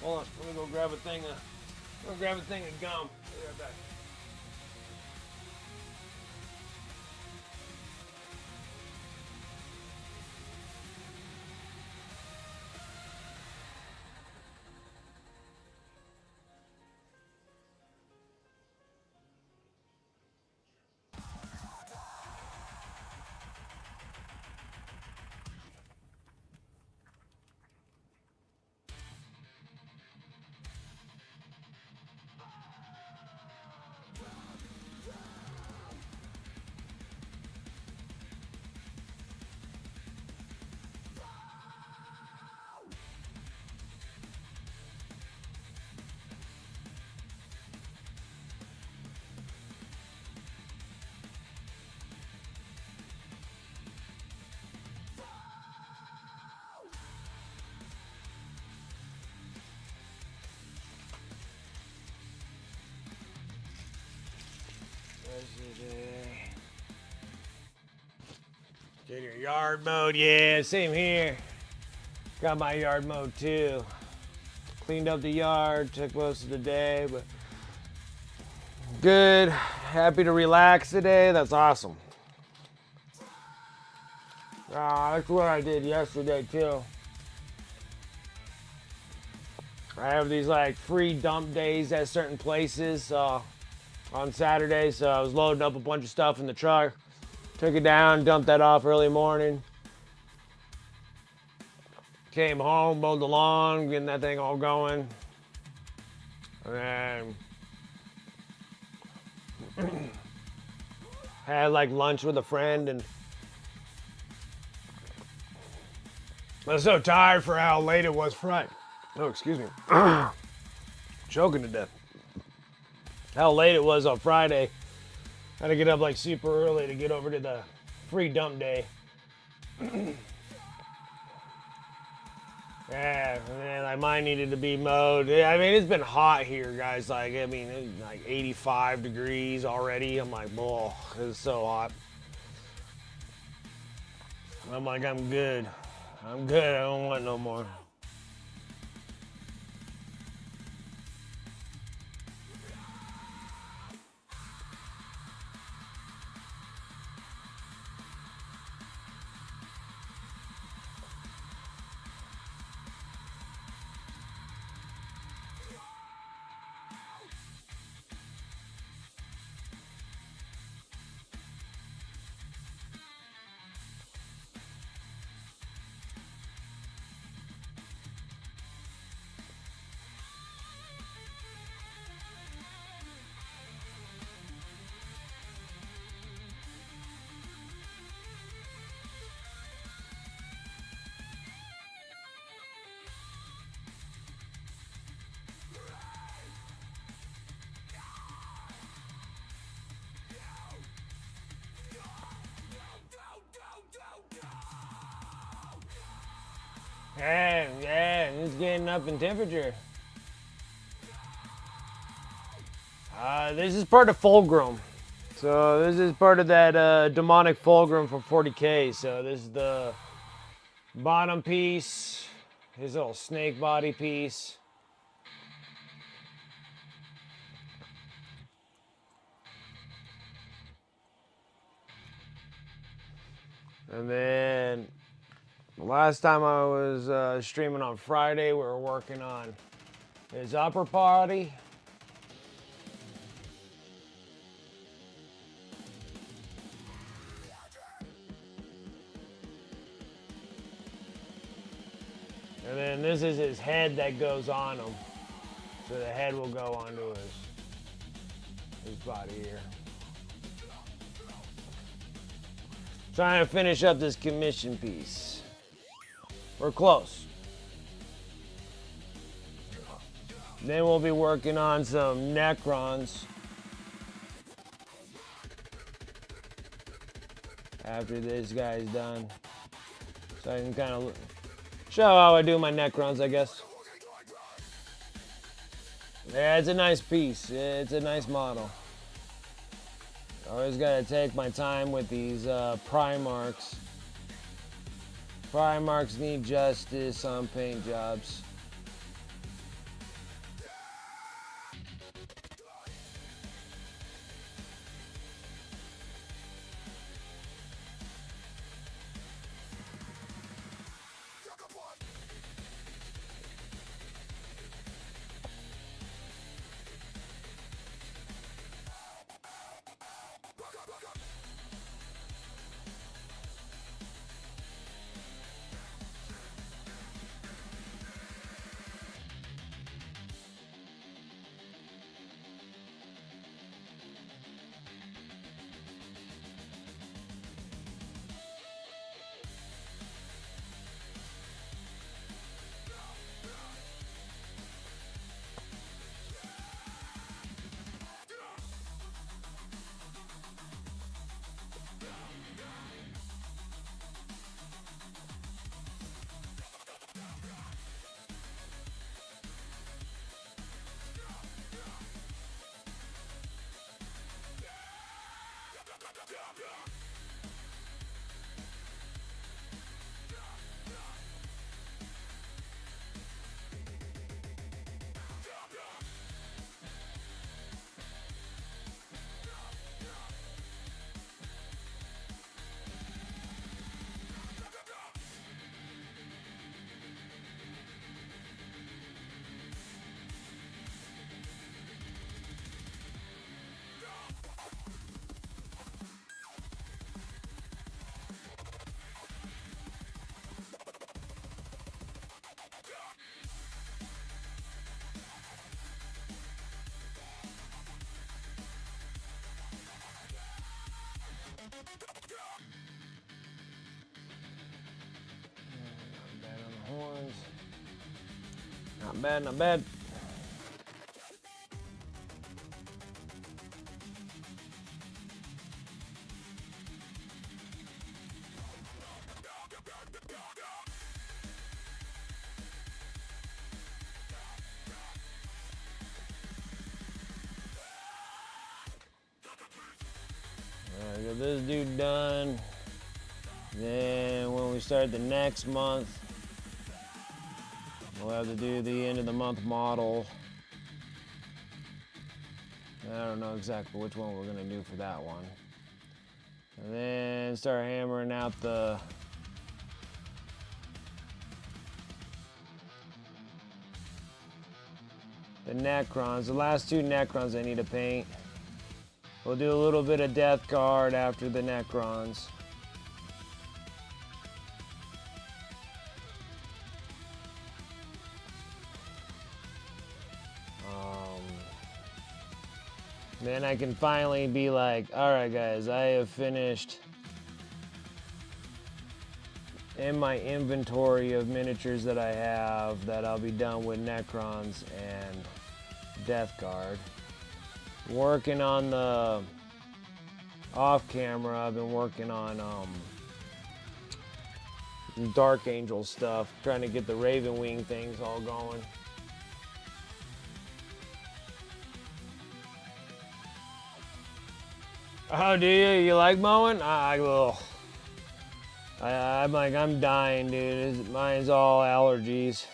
S1: Hold on, let me go grab a thing of I'll grab a thing of gum. Be right back. Get your yard mode, yeah, same here. Got my yard mode too. Cleaned up the yard, took most of the day, but good. Happy to relax today. That's awesome. That's what I did yesterday too. I have these like free dump days at certain places on Saturday, so I was loading up a bunch of stuff in the truck. Took it down, dumped that off early morning. Came home, mowed the lawn, getting that thing all going. And then had like lunch with a friend, and I was so tired for how late it was Friday. Oh, excuse me. Choking to death. How late it was on Friday. Had to get up like super early to get over to the free dump day. Yeah, man, like mine needed to be mowed. Yeah, I mean, it's been hot here, guys. Like, I mean, it's like 85 degrees already. I'm like, whoa, it's so hot. I'm like, I'm good. I'm good. I don't want no more. Yeah, it's getting up in temperature. This is part of Fulgrim. So this is part of that demonic Fulgrim from 40K. So this is the bottom piece, his little snake body piece. And then the last time I was streaming on Friday, we were working on his upper body. And then this is his head that goes on him. So the head will go onto his body here. Trying to finish up this commission piece. We're close. Then we'll be working on some Necrons after this guy's done. So I can kind of show how I do my Necrons, I guess. Yeah, it's a nice piece. It's a nice model. Always gotta take my time with these Primarchs. Primarchs need justice on paint jobs. Horns. Not bad, not bad. Alright, get this dude done. Then when we start the next month, we'll have to do the end of the month model. I don't know exactly which one we're gonna do for that one. And then start hammering out the Necrons. The last two Necrons I need to paint. We'll do a little bit of Death Guard after the Necrons. Then I can finally be like, alright guys, I have finished in my inventory of miniatures that I have, that I'll be done with Necrons and Death Guard. Working on the off camera, I've been working on Dark Angel stuff, trying to get the Raven Wing things all going. Oh, do you? You like mowing? I'm like, I'm dying, dude. Mine's all allergies.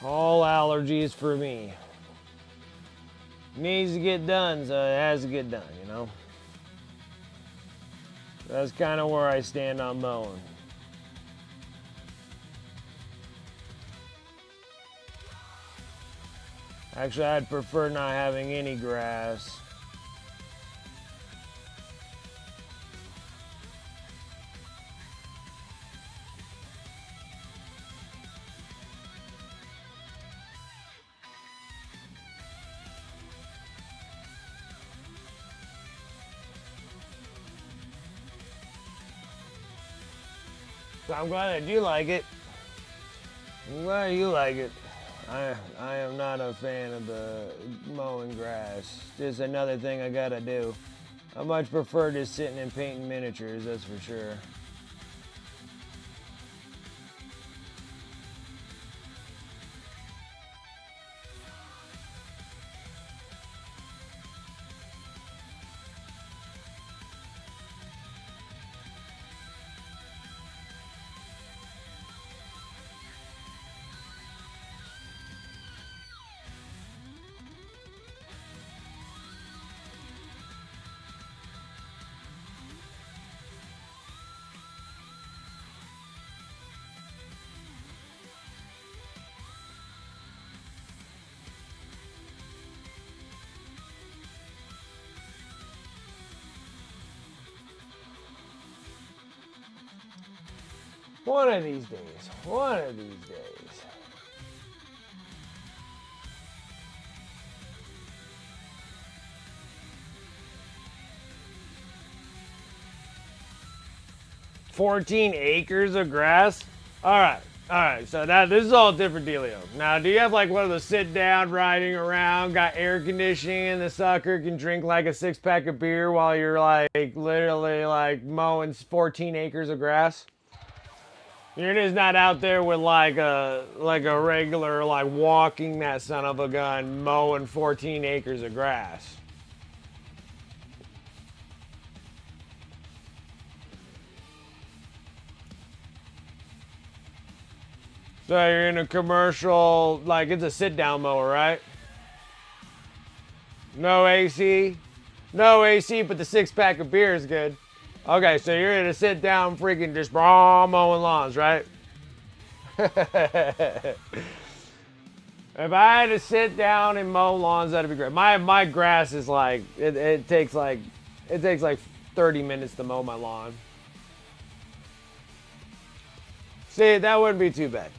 S1: All allergies for me. Needs to get done, so it has to get done, you know? That's kind of where I stand on mowing. Actually, I'd prefer not having any grass. So I'm glad that you like it. I'm glad you like it. I am not a fan of the mowing grass. Just another thing I gotta do. I much prefer just sitting and painting miniatures, that's for sure. One of these days. One of these days. "14 acres of grass? Alright, Alright, so now this is all a different dealio. Now, do you have like one of those sit down, riding around, got air conditioning, and the sucker can drink like a 6-pack of beer while you're like literally like mowing 14 acres of grass? You're just not out there with like a regular like walking that son of a gun mowing 14 acres of grass. So you're in a commercial, like it's a sit-down mower, right? No AC? No AC, but the 6-pack of beer is good. Okay, so you're in a sit-down freaking just mowing lawns, right? If I had to sit down and mow lawns, that'd be great. My grass is like, it takes like 30 minutes to mow my lawn. See, that wouldn't be too bad.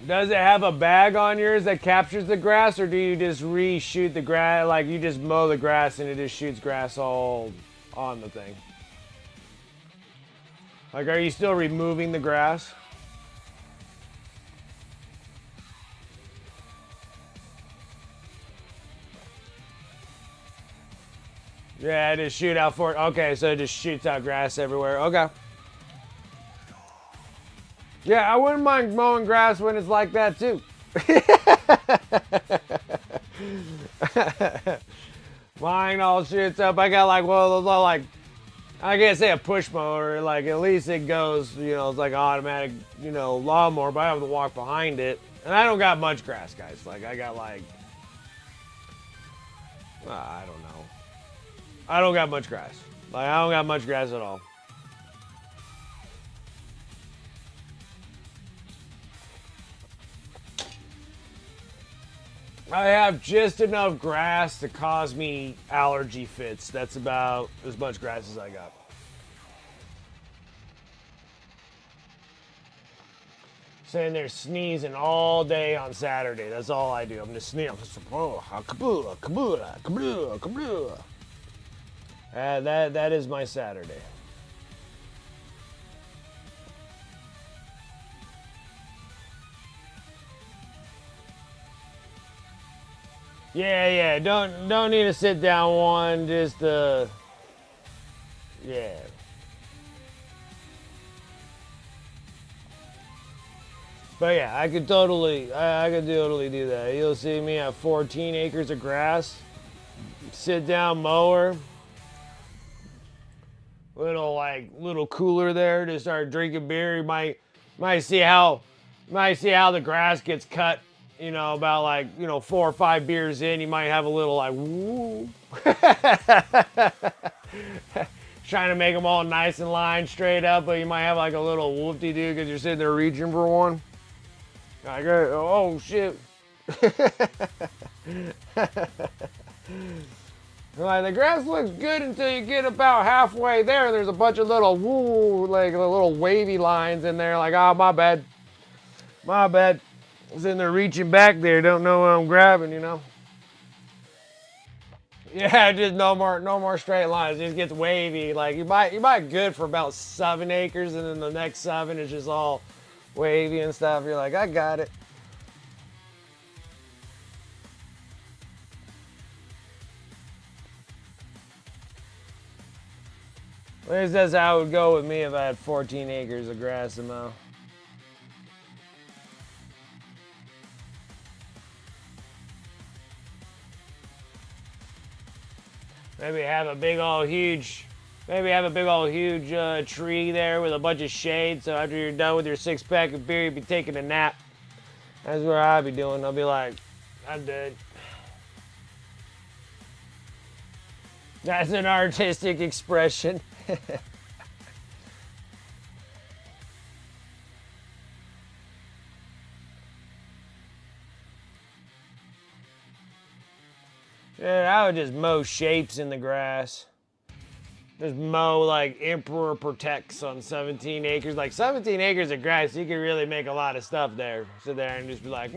S1: Does it have a bag on yours that captures the grass, or do you just reshoot the grass? Like you just mow the grass and it just shoots grass all on the thing? Like, are you still removing the grass? Yeah, it just shoot out for it. Okay, so it just shoots out grass everywhere. Okay. Yeah, I wouldn't mind mowing grass when it's like that too. Mine all shoots up. I got like one of those like, I can't say a push mower. Like at least it goes, you know, it's like automatic, you know, lawnmower. But I have to walk behind it, and I don't got much grass, guys. Like I got like, I don't know. I don't got much grass. Like I don't got much grass at all. I have just enough grass to cause me allergy fits. That's about as much grass as I got. Sitting there sneezing all day on Saturday. That's all I do. I'm just sneezing. That is my Saturday. Yeah. Don't need to sit down one. Just yeah. But yeah, I could totally do that. You'll see me have 14 acres of grass. Sit down mower. Little cooler there to start drinking beer. You might see how the grass gets cut. You know, about like, you know, 4 or 5 beers in, you might have a little like, woo. Trying to make them all nice and lined straight up, but you might have like a little whoop-de-doo because you're sitting there reaching for one. Like, oh shit. Like, the grass looks good until you get about halfway there. There's a bunch of little woo, like little wavy lines in there. Like, oh, my bad. My bad. I was in there reaching back there, don't know what I'm grabbing, you know. Yeah, just no more straight lines. It just gets wavy. Like you might good for about 7 acres, and then the next 7 is just all wavy and stuff. You're like, I got it. At least that's how it would go with me if I had 14 acres of grass to mow. Maybe have a big old huge tree there with a bunch of shade. So after you're done with your 6-pack of beer, you'll be taking a nap. That's what I'll be doing. I'll be like, I'm dead. That's an artistic expression. Yeah, I would just mow shapes in the grass. Just mow like Emperor Protects on 17 acres. Like 17 acres of grass, you could really make a lot of stuff there. Sit there and just be like,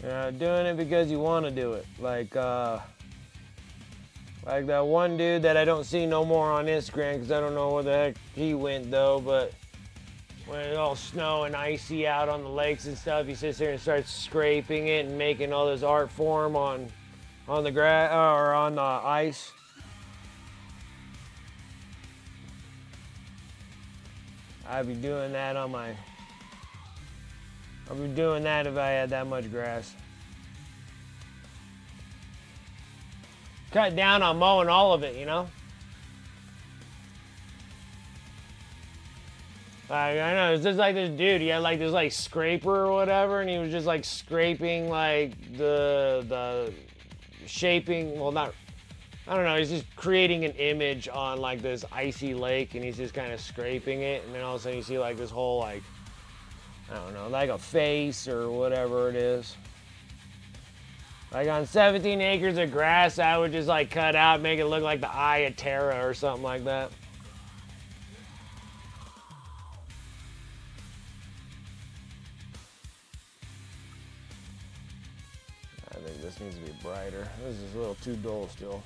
S1: You're doing it because you want to do it. Like that one dude that I don't see no more on Instagram because I don't know where the heck he went though, but when it's all snow and icy out on the lakes and stuff, he sits there and starts scraping it and making all this art form on the grass or on the ice. I'd be doing that on my. I'd be doing that if I had that much grass. Cut down on mowing all of it, you know? Like, I know, it's just like this dude, he had like this like scraper or whatever, and he was just like scraping like the shaping, well not, I don't know, he's just creating an image on like this icy lake, and he's just kind of scraping it, and then all of a sudden you see like this whole like, I don't know, like a face or whatever it is. Like on 17 acres of grass, I would just like cut out, make it look like the eye of Terra or something like that. I think this needs to be brighter. This is a little too dull still.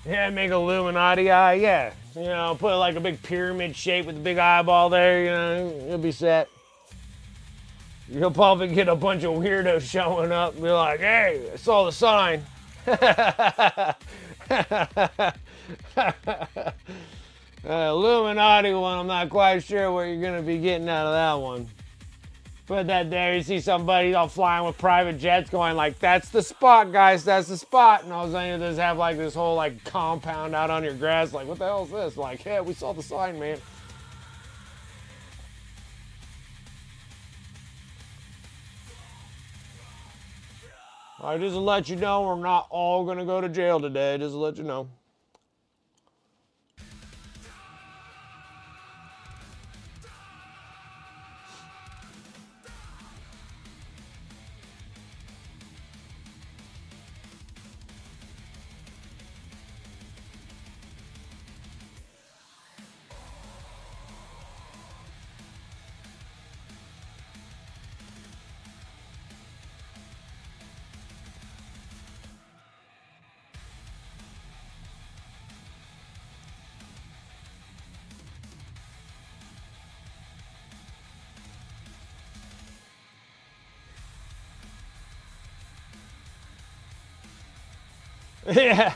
S1: Yeah, make Illuminati eye, yeah. You know, put like a big pyramid shape with a big eyeball there, you know, you'll be set. You'll probably get a bunch of weirdos showing up and be like, hey, I saw the sign. Illuminati one, I'm not quite sure what you're going to be getting out of that one. Put that there, you see somebody all flying with private jets going like, that's the spot, guys, that's the spot. And all of a sudden you just have like this whole like compound out on your grass, like, what the hell is this? Like, yeah, we saw the sign, man. I just to let you know, we're not all gonna go to jail today, just to let you know. Yeah.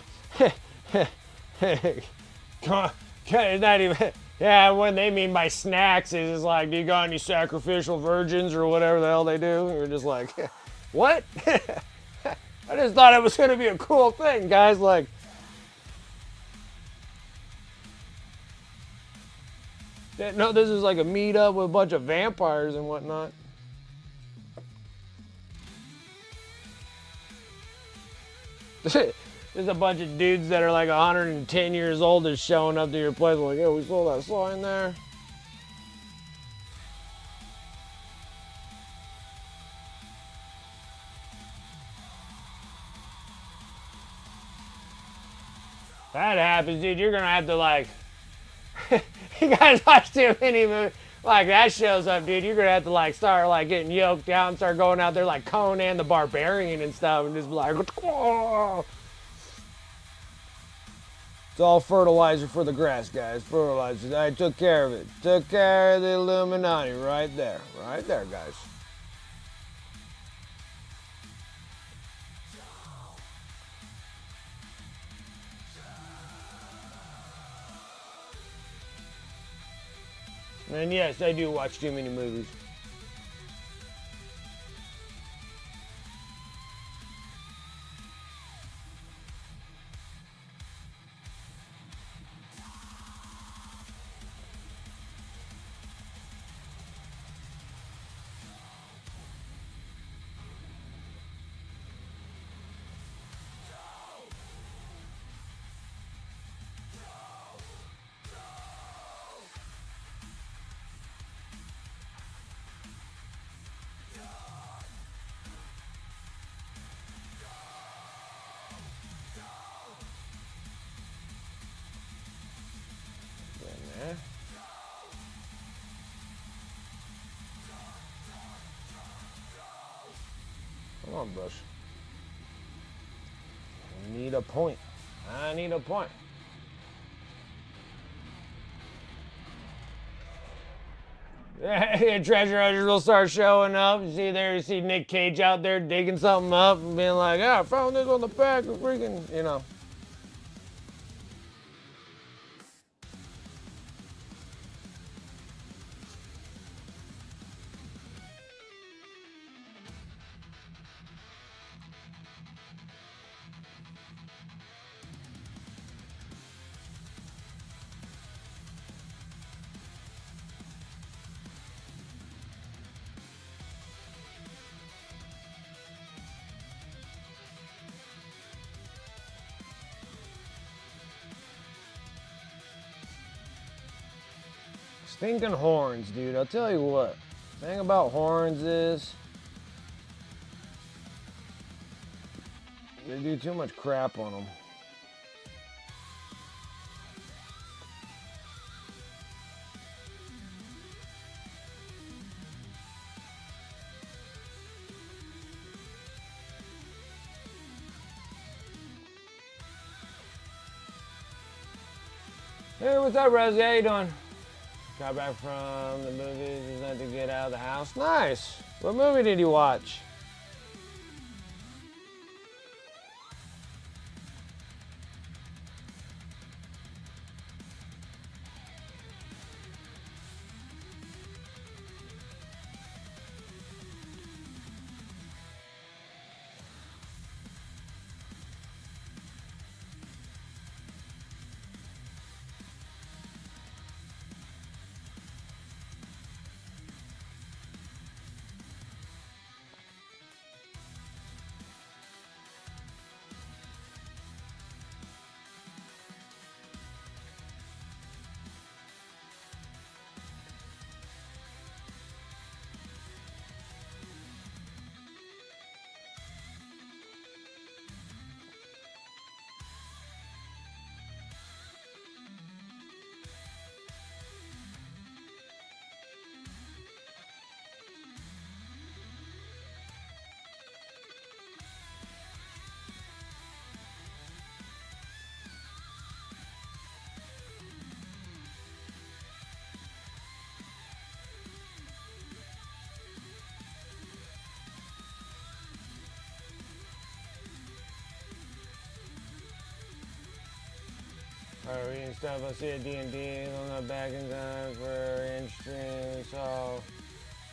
S1: It's not even. Yeah, what they mean by snacks is like, do you got any sacrificial virgins or whatever the hell they do? You're just like, what? I just thought it was gonna be a cool thing, guys. Like, no, this is like a meetup with a bunch of vampires and whatnot. There's a bunch of dudes that are like 110 years old that's showing up to your place like, yeah, we saw that sign there. That happens, dude. You're gonna have to like, you guys watch too many movies. Like that shows up, dude. You're gonna have to like start like getting yoked out and start going out there like Conan the Barbarian and stuff, and just be like, whoa. It's all fertilizer for the grass, guys. Fertilizer. I took care of it. Took care of the Illuminati right there. Right there, guys. And yes, I do watch too many movies. on, Bush. I need a point. I need a point. Treasure hunters will start showing up. You see Nick Cage out there digging something up and being like, "Yeah, I found this on the back of freaking," you know. Stinking horns, dude. I'll tell you what. The thing about horns is they do too much crap on them. Hey, what's up, Rosie? How you doing? Got back from the movies. Just had to get out of the house. Nice. What movie did you watch? Alright, reading stuff. I see a D&D. I'm not back in time for in-stream. So,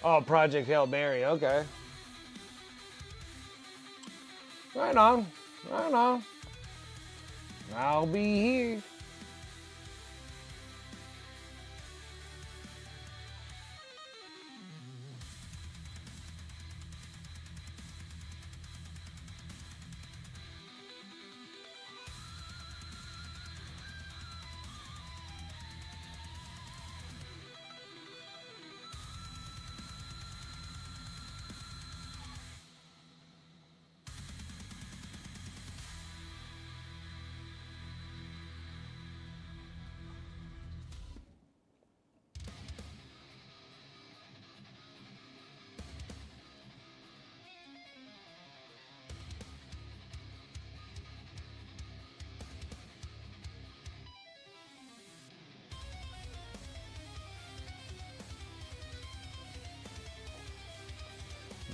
S1: oh, Project Hail Mary. Okay. Right on. Right on. I'll be here.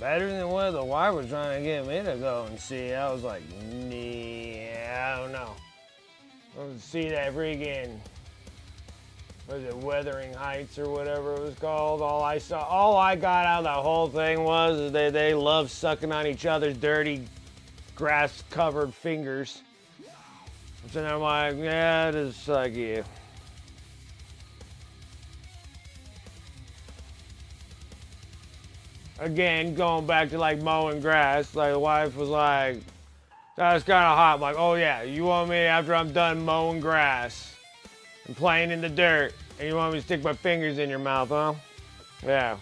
S1: Better than what the wife was trying to get me to go and see. I was like, yeah, I don't know. Let's see that freaking, was it Wuthering Heights or whatever it was called? All I got out of that whole thing was they love sucking on each other's dirty, grass-covered fingers. So I'm like, yeah, just like you. Again, going back to like mowing grass, like the wife was like, that was kind of hot. I'm like, oh yeah, you want me after I'm done mowing grass and playing in the dirt, and you want me to stick my fingers in your mouth, huh? Yeah.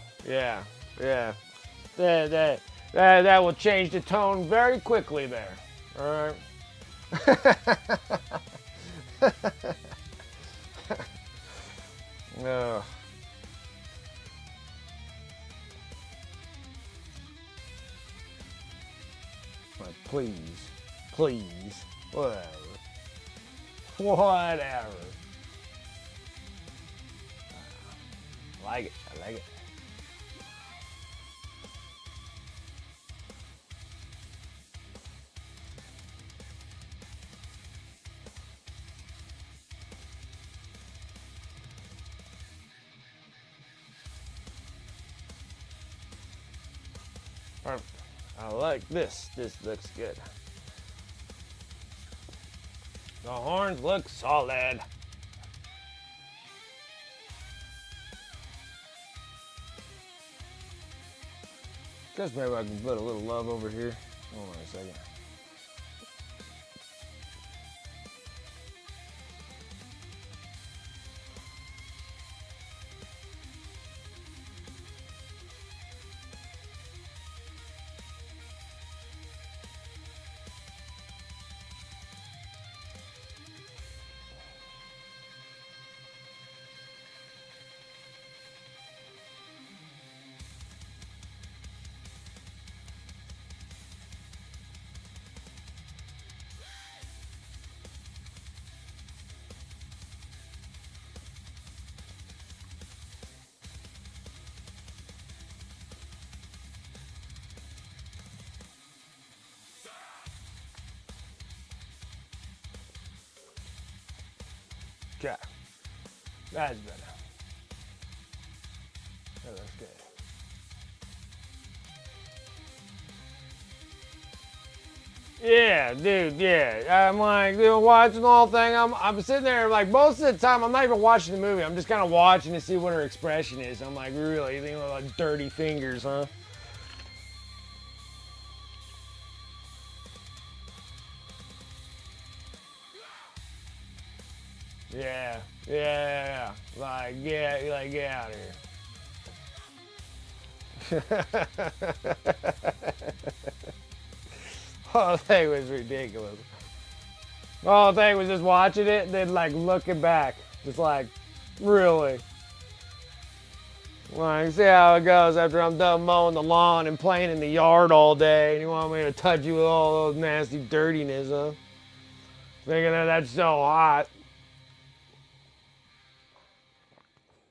S1: That will change the tone very quickly there. All right. No. Like, please. Please. Whatever. Whatever. I like it. I like it. Perfect. I like this. This looks good. The horns look solid. Guess maybe I can put a little love over here. Hold on a second. Okay. That's better. That looks good. Yeah, dude, yeah. I'm like, dude, watching the whole thing. I'm sitting there, like, most of the time, I'm not even watching the movie. I'm just kind of watching to see what her expression is. I'm like, really? You think like dirty fingers, huh? Yeah, yeah. Like, get out of here. Whole thing was ridiculous. The whole thing was just watching it and then like looking back. Just like, really? Like, see how it goes after I'm done mowing the lawn and playing in the yard all day and you want me to touch you with all those nasty dirtiness, huh? Thinking that that's so hot.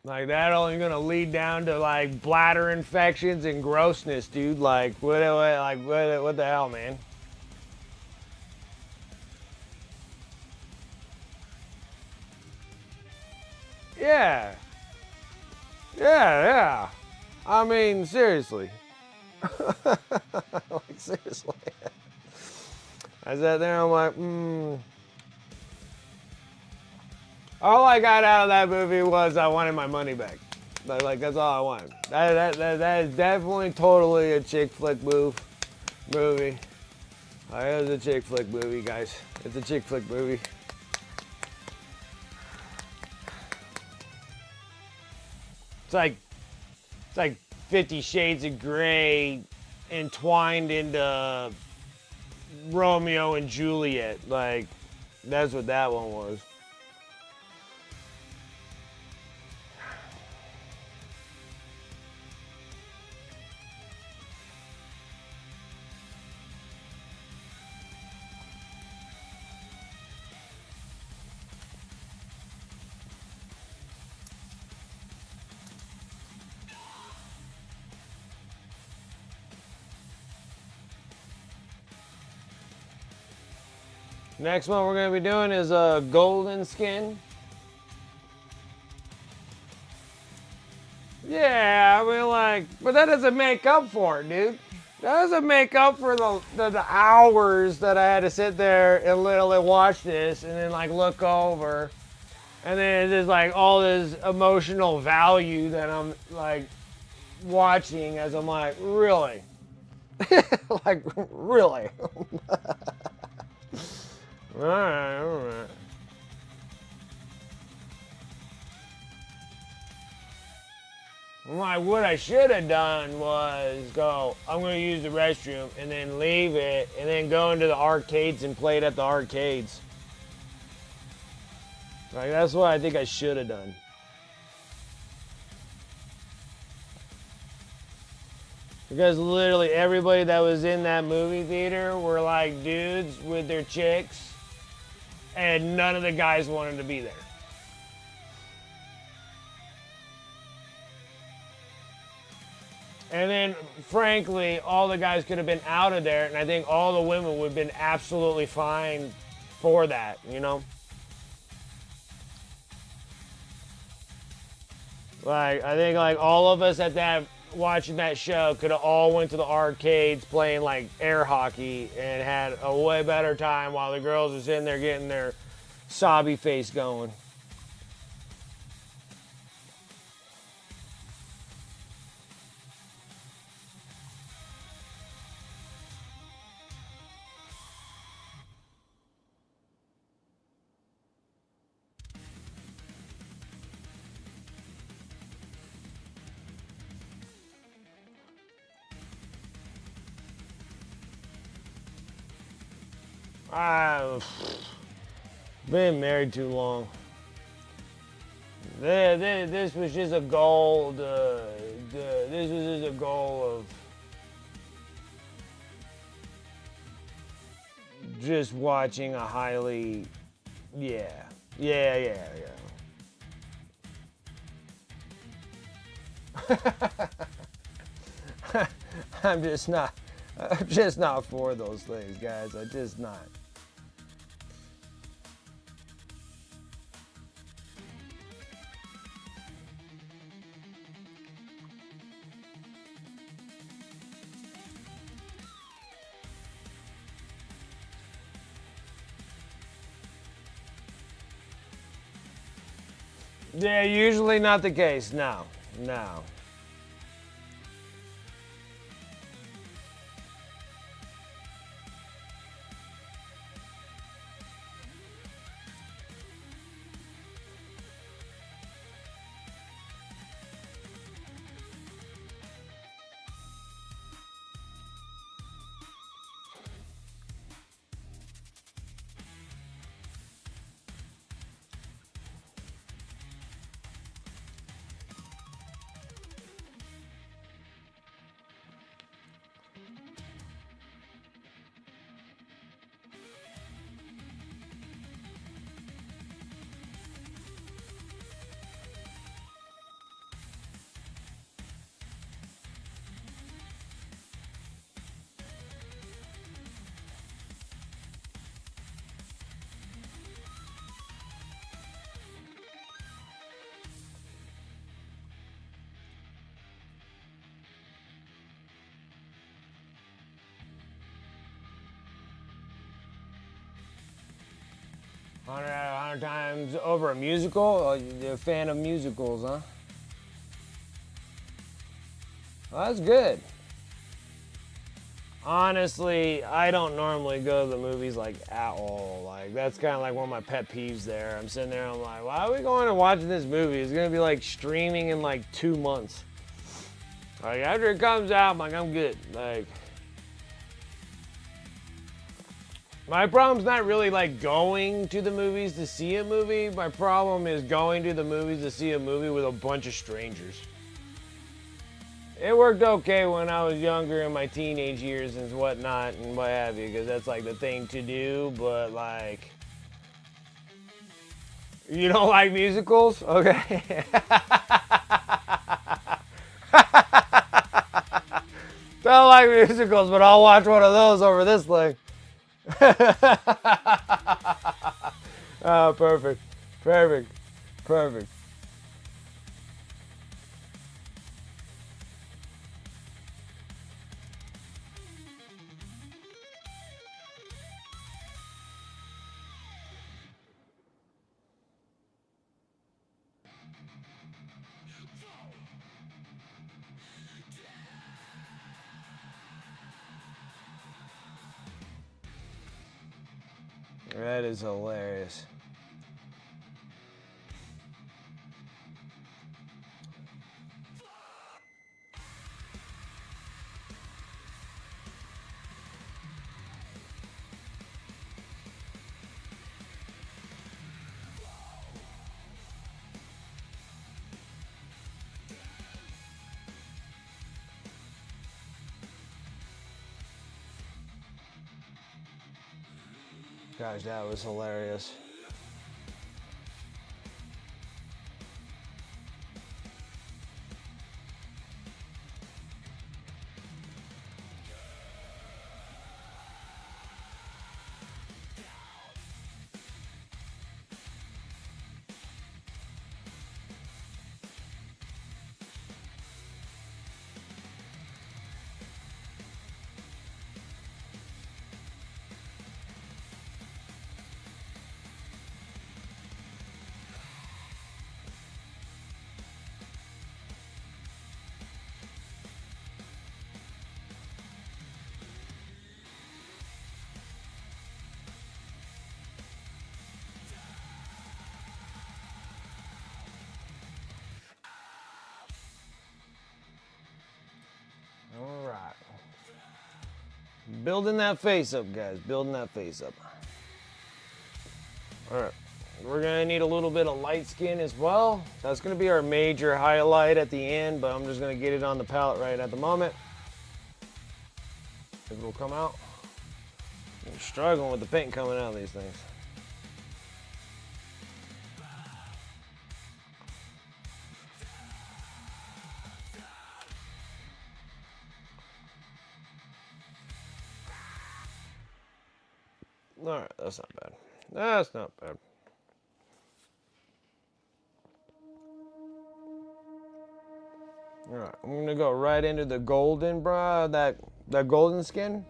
S1: Like, that only gonna lead down to like bladder infections and grossness, dude. Like, what the hell, man? Yeah. Yeah. I mean, seriously. Like, seriously. I sat there, I'm like, All I got out of that movie was I wanted my money back. Like that's all I wanted. That is definitely totally a chick flick movie. It was a chick flick movie, guys. It's a chick flick movie. It's like 50 Shades of Grey entwined into Romeo and Juliet. Like, that's what that one was. Next one we're going to be doing is a golden skin. Yeah, I mean, like, but that doesn't make up for it, dude. That doesn't make up for the hours that I had to sit there and literally watch this and then, like, look over. And then there's, like, all this emotional value that I'm, like, watching as I'm like, really? Like, really? All right. I'm like, what I should have done was go, I'm going to use the restroom and then leave it and then go into the arcades and play it at the arcades. Like, that's what I think I should have done. Because literally everybody that was in that movie theater were like dudes with their chicks, and none of the guys wanted to be there. And then, frankly, all the guys could have been out of there, and I think all the women would have been absolutely fine for that, you know? Like, I think, like, all of us at that, watching that show could have all went to the arcades playing, like, air hockey and had a way better time while the girls are sitting there getting their sobby face going. I've been married too long. This was just a goal. This was just a goal of just watching a highly, yeah. I'm just not for those things, guys. I'm just not. Yeah, usually not the case. No. Hundred times over a musical? Oh, you're a fan of musicals, huh? Well, that's good. Honestly, I don't normally go to the movies like at all. Like that's kind of like one of my pet peeves there. I'm sitting there, I'm like, why are we going and watching this movie? It's gonna be like streaming in like 2 months. Like after it comes out, I'm like, I'm good. Like my problem's not really like going to the movies to see a movie. My problem is going to the movies to see a movie with a bunch of strangers. It worked okay when I was younger in my teenage years and whatnot and what have you, because that's like the thing to do, but like, you don't like musicals? Okay. Don't like musicals, but I'll watch one of those over this thing. Oh, perfect. That is hilarious. Gosh, that was hilarious. All right. Building that face up, guys. Building that face up. All right. We're going to need a little bit of light skin as well. That's going to be our major highlight at the end, but I'm just going to get it on the palette right at the moment. If it'll come out. I'm struggling with the paint coming out of these things. All right, that's not bad. That's not bad. All right, I'm gonna go right into the golden, bro. That golden skin.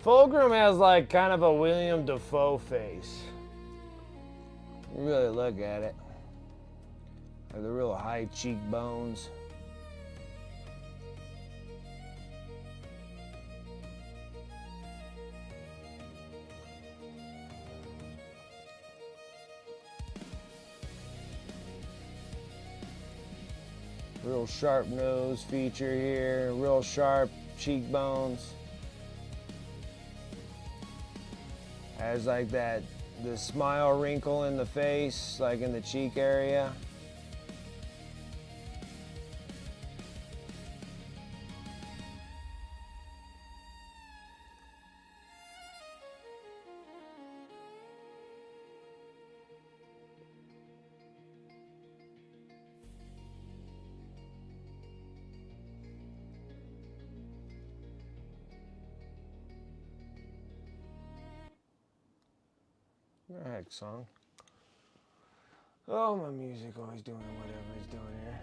S1: Fulgrim has like kind of a William Dafoe face. You really look at it. Like the real high cheekbones. Real sharp nose feature here, real sharp cheekbones. Has like the smile wrinkle in the face, like in the cheek area. What the heck, song? Oh, my music always doing whatever it's doing here.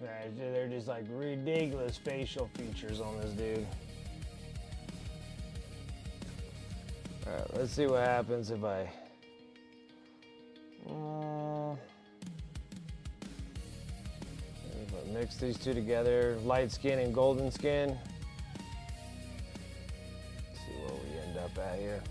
S1: Yeah, they're just like ridiculous facial features on this dude. Let's see what happens if I mix these two together, light skin and golden skin. Let's see where we end up at here.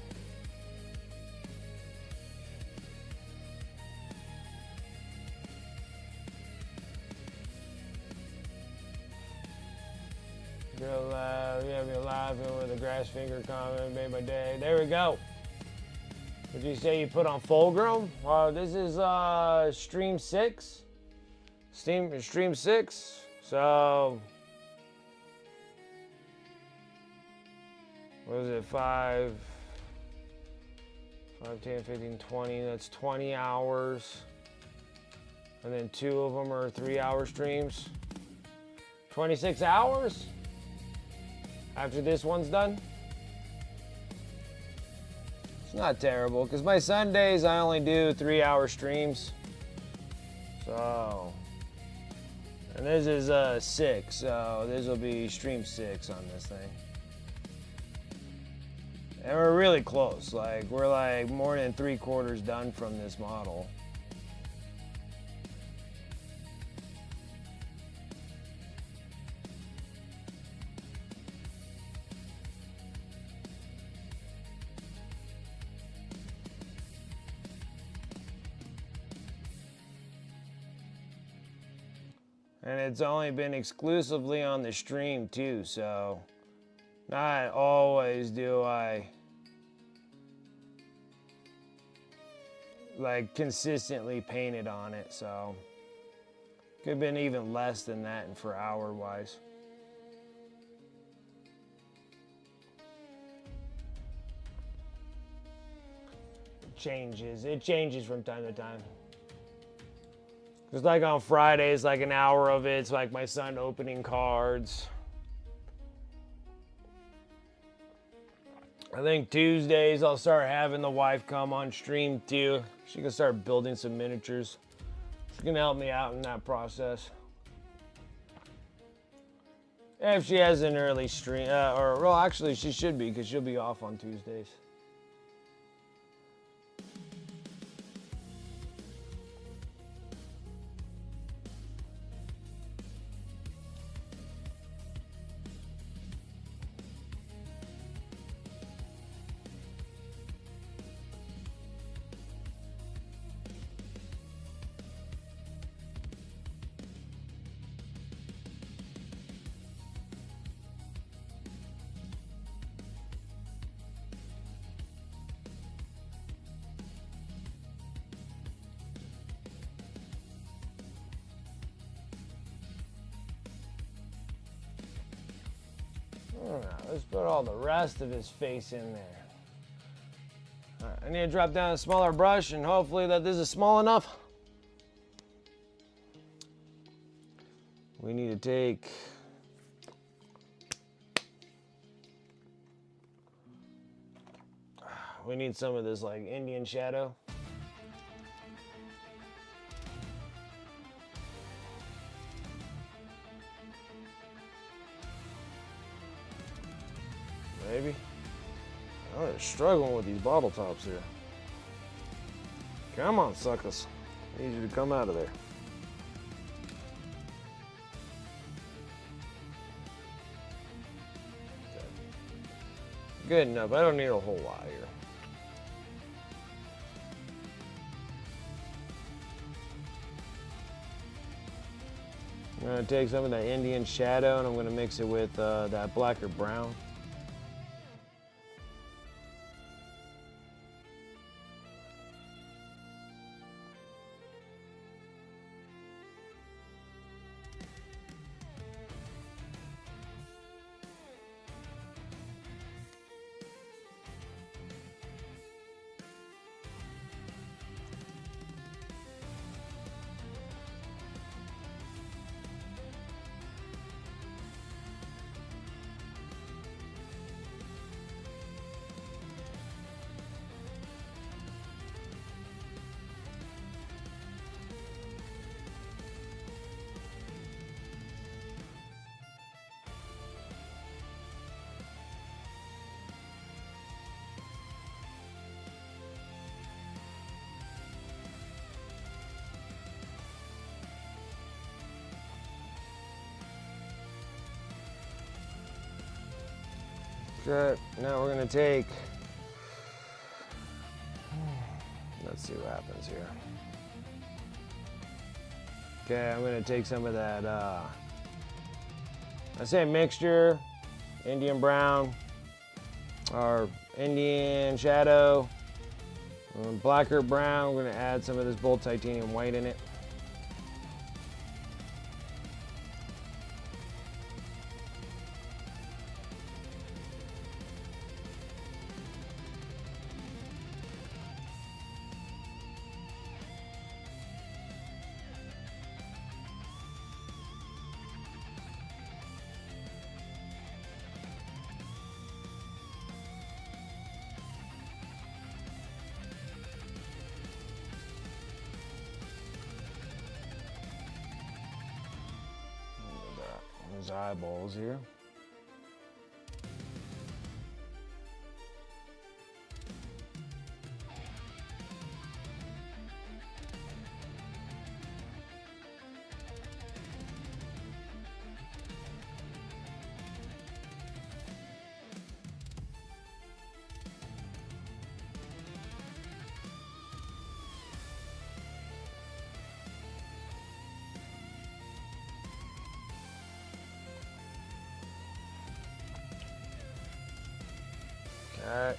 S1: Go live, yeah, be laughing with a grass finger comment made my day. There we go. Would you say you put on Fulgrim? This is stream 6. Stream 6. So what was it? 5, 10, 15, 20. That's 20 hours. And then 2 of them are 3-hour streams. 26 hours after this one's done. It's not terrible, because my Sundays I only do 3-hour streams. So, and this is 6, so this will be stream 6 on this thing. And we're really close, like we're like more than 3/4 done from this model. And it's only been exclusively on the stream too, so not always do I like consistently paint it on it, so could have been even less than that and for hour wise. It changes from time to time. Because like on Fridays, like an hour of it's like my son opening cards. I think Tuesdays I'll start having the wife come on stream too. She can start building some miniatures. She's gonna help me out in that process. If she has an early stream, well actually she should be, because she'll be off on Tuesdays. Let's put all the rest of his face in there. All right, I need to drop down a smaller brush, and hopefully that this is small enough. We need to take we need some of this like Indian shadow. Maybe. Oh, they're struggling with these bottle tops here. Come on, suckers. I need you to come out of there. Okay. Good enough. I don't need a whole lot here. I'm going to take some of that Indian shadow and I'm going to mix it with that black or brown. Good. Now we're going to take... Let's see what happens here. Okay, I'm going to take some of that, I say mixture, Indian brown, or Indian shadow, blacker brown. We're going to add some of this bold titanium white in it. His eyeballs here. Okay.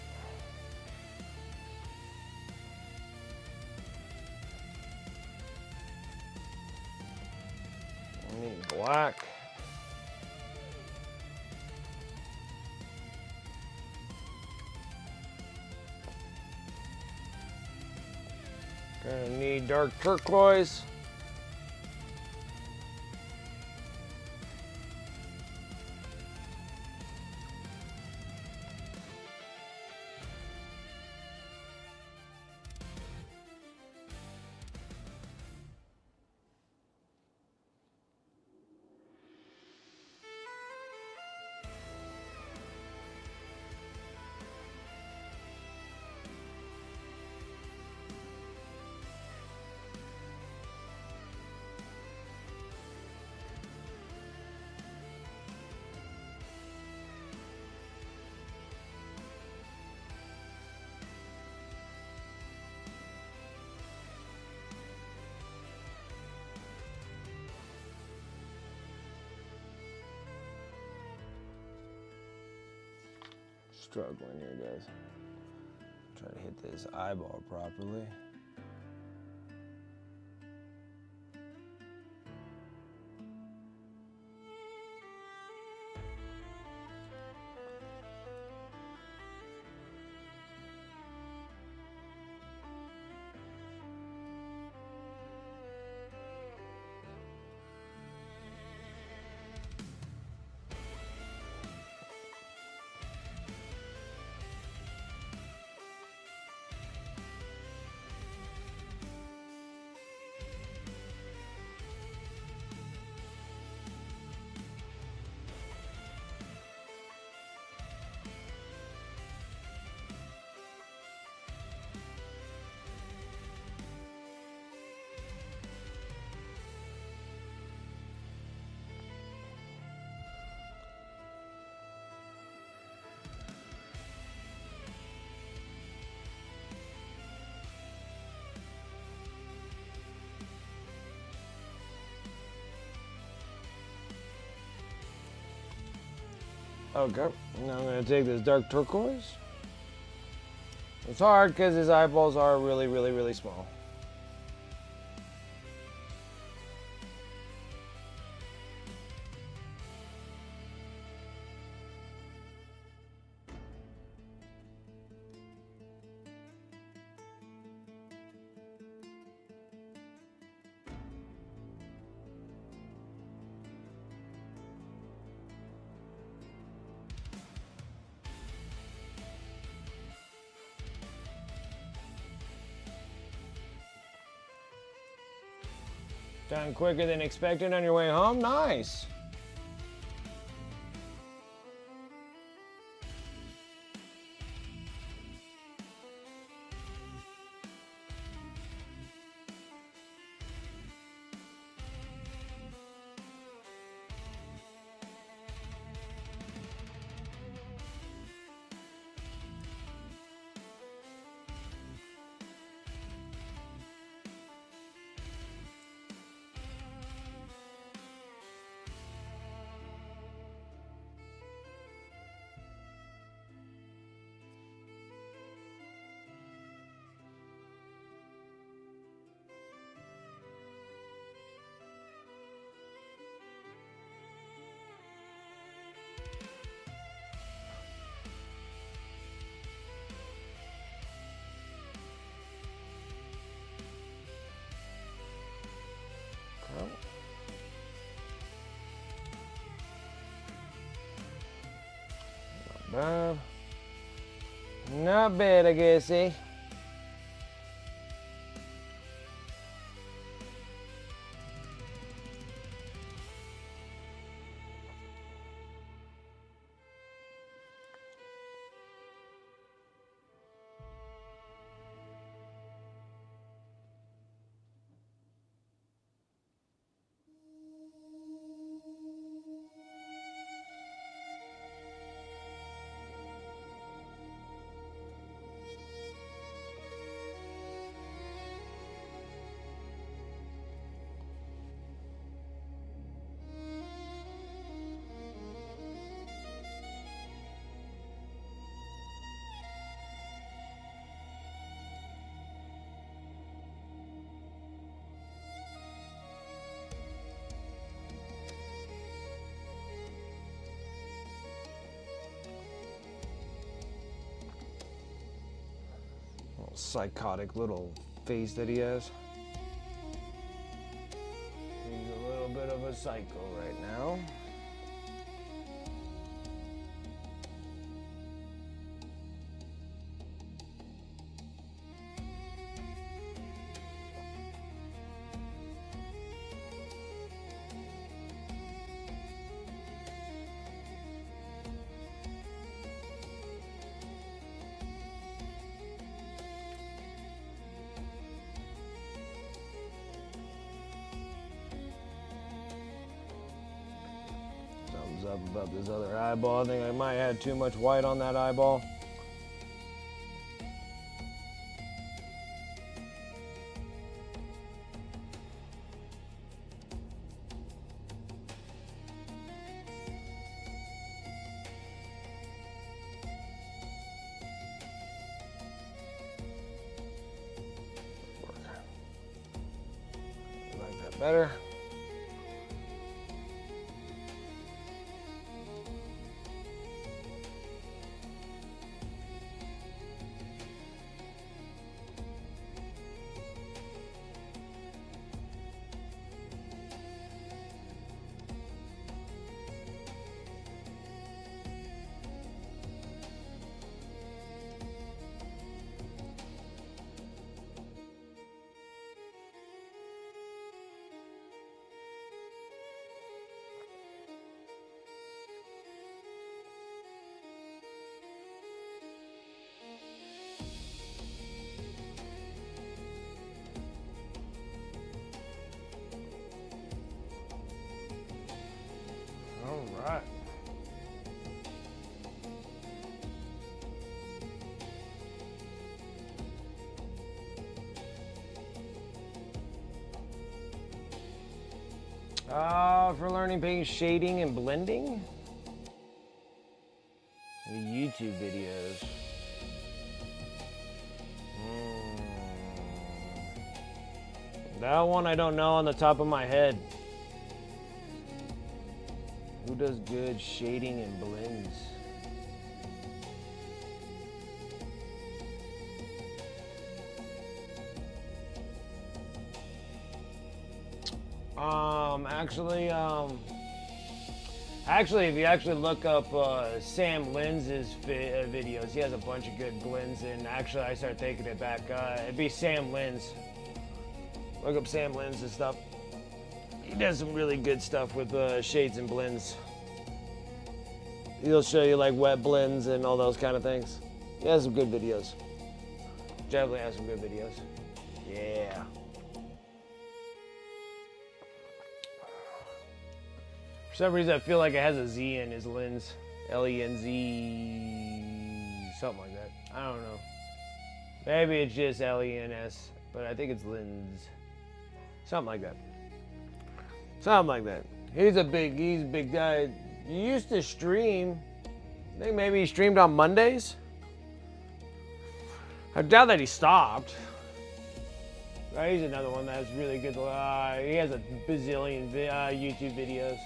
S1: I need black. Gonna need dark turquoise. Struggling here, guys. Try to hit this eyeball properly. Okay, now I'm going to take this dark turquoise. It's hard because his eyeballs are really, really, really small. Done quicker than expected on your way home? Nice. Not bad, I guess, eh? Psychotic little face that he has. He's a little bit of a psycho right now. Up about this other eyeball. I think I might have too much white on that eyeball. Like that better. All right. For learning paint shading and blending. The YouTube videos. That one I don't know on the top of my head. Who does good shading and blends? Actually, if you actually look up Sam Linds's videos, he has a bunch of good blends, and actually I start taking it back. It'd be Sam Linds. Look up Sam Linds and stuff. He does some really good stuff with shades and blends. He'll show you like wet blends and all those kind of things. He has some good videos. Definitely has some good videos. Yeah. For some reason, I feel like it has a Z in his lens. L-E-N-Z, something like that. I don't know. Maybe it's just L-E-N-S, but I think it's lens. Something like that. Something like that. He's a big guy. He used to stream. I think maybe he streamed on Mondays. I doubt that he stopped. Right, he's another one that's really good. He has a bazillion YouTube videos.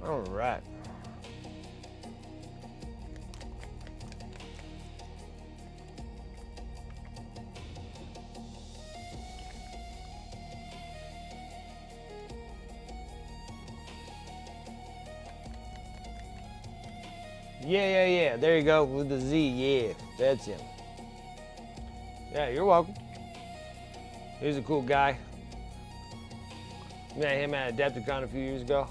S1: All right. Yeah. There you go with the Z. Yeah, that's him. Yeah, you're welcome. He's a cool guy. Met him at Adepticon a few years ago.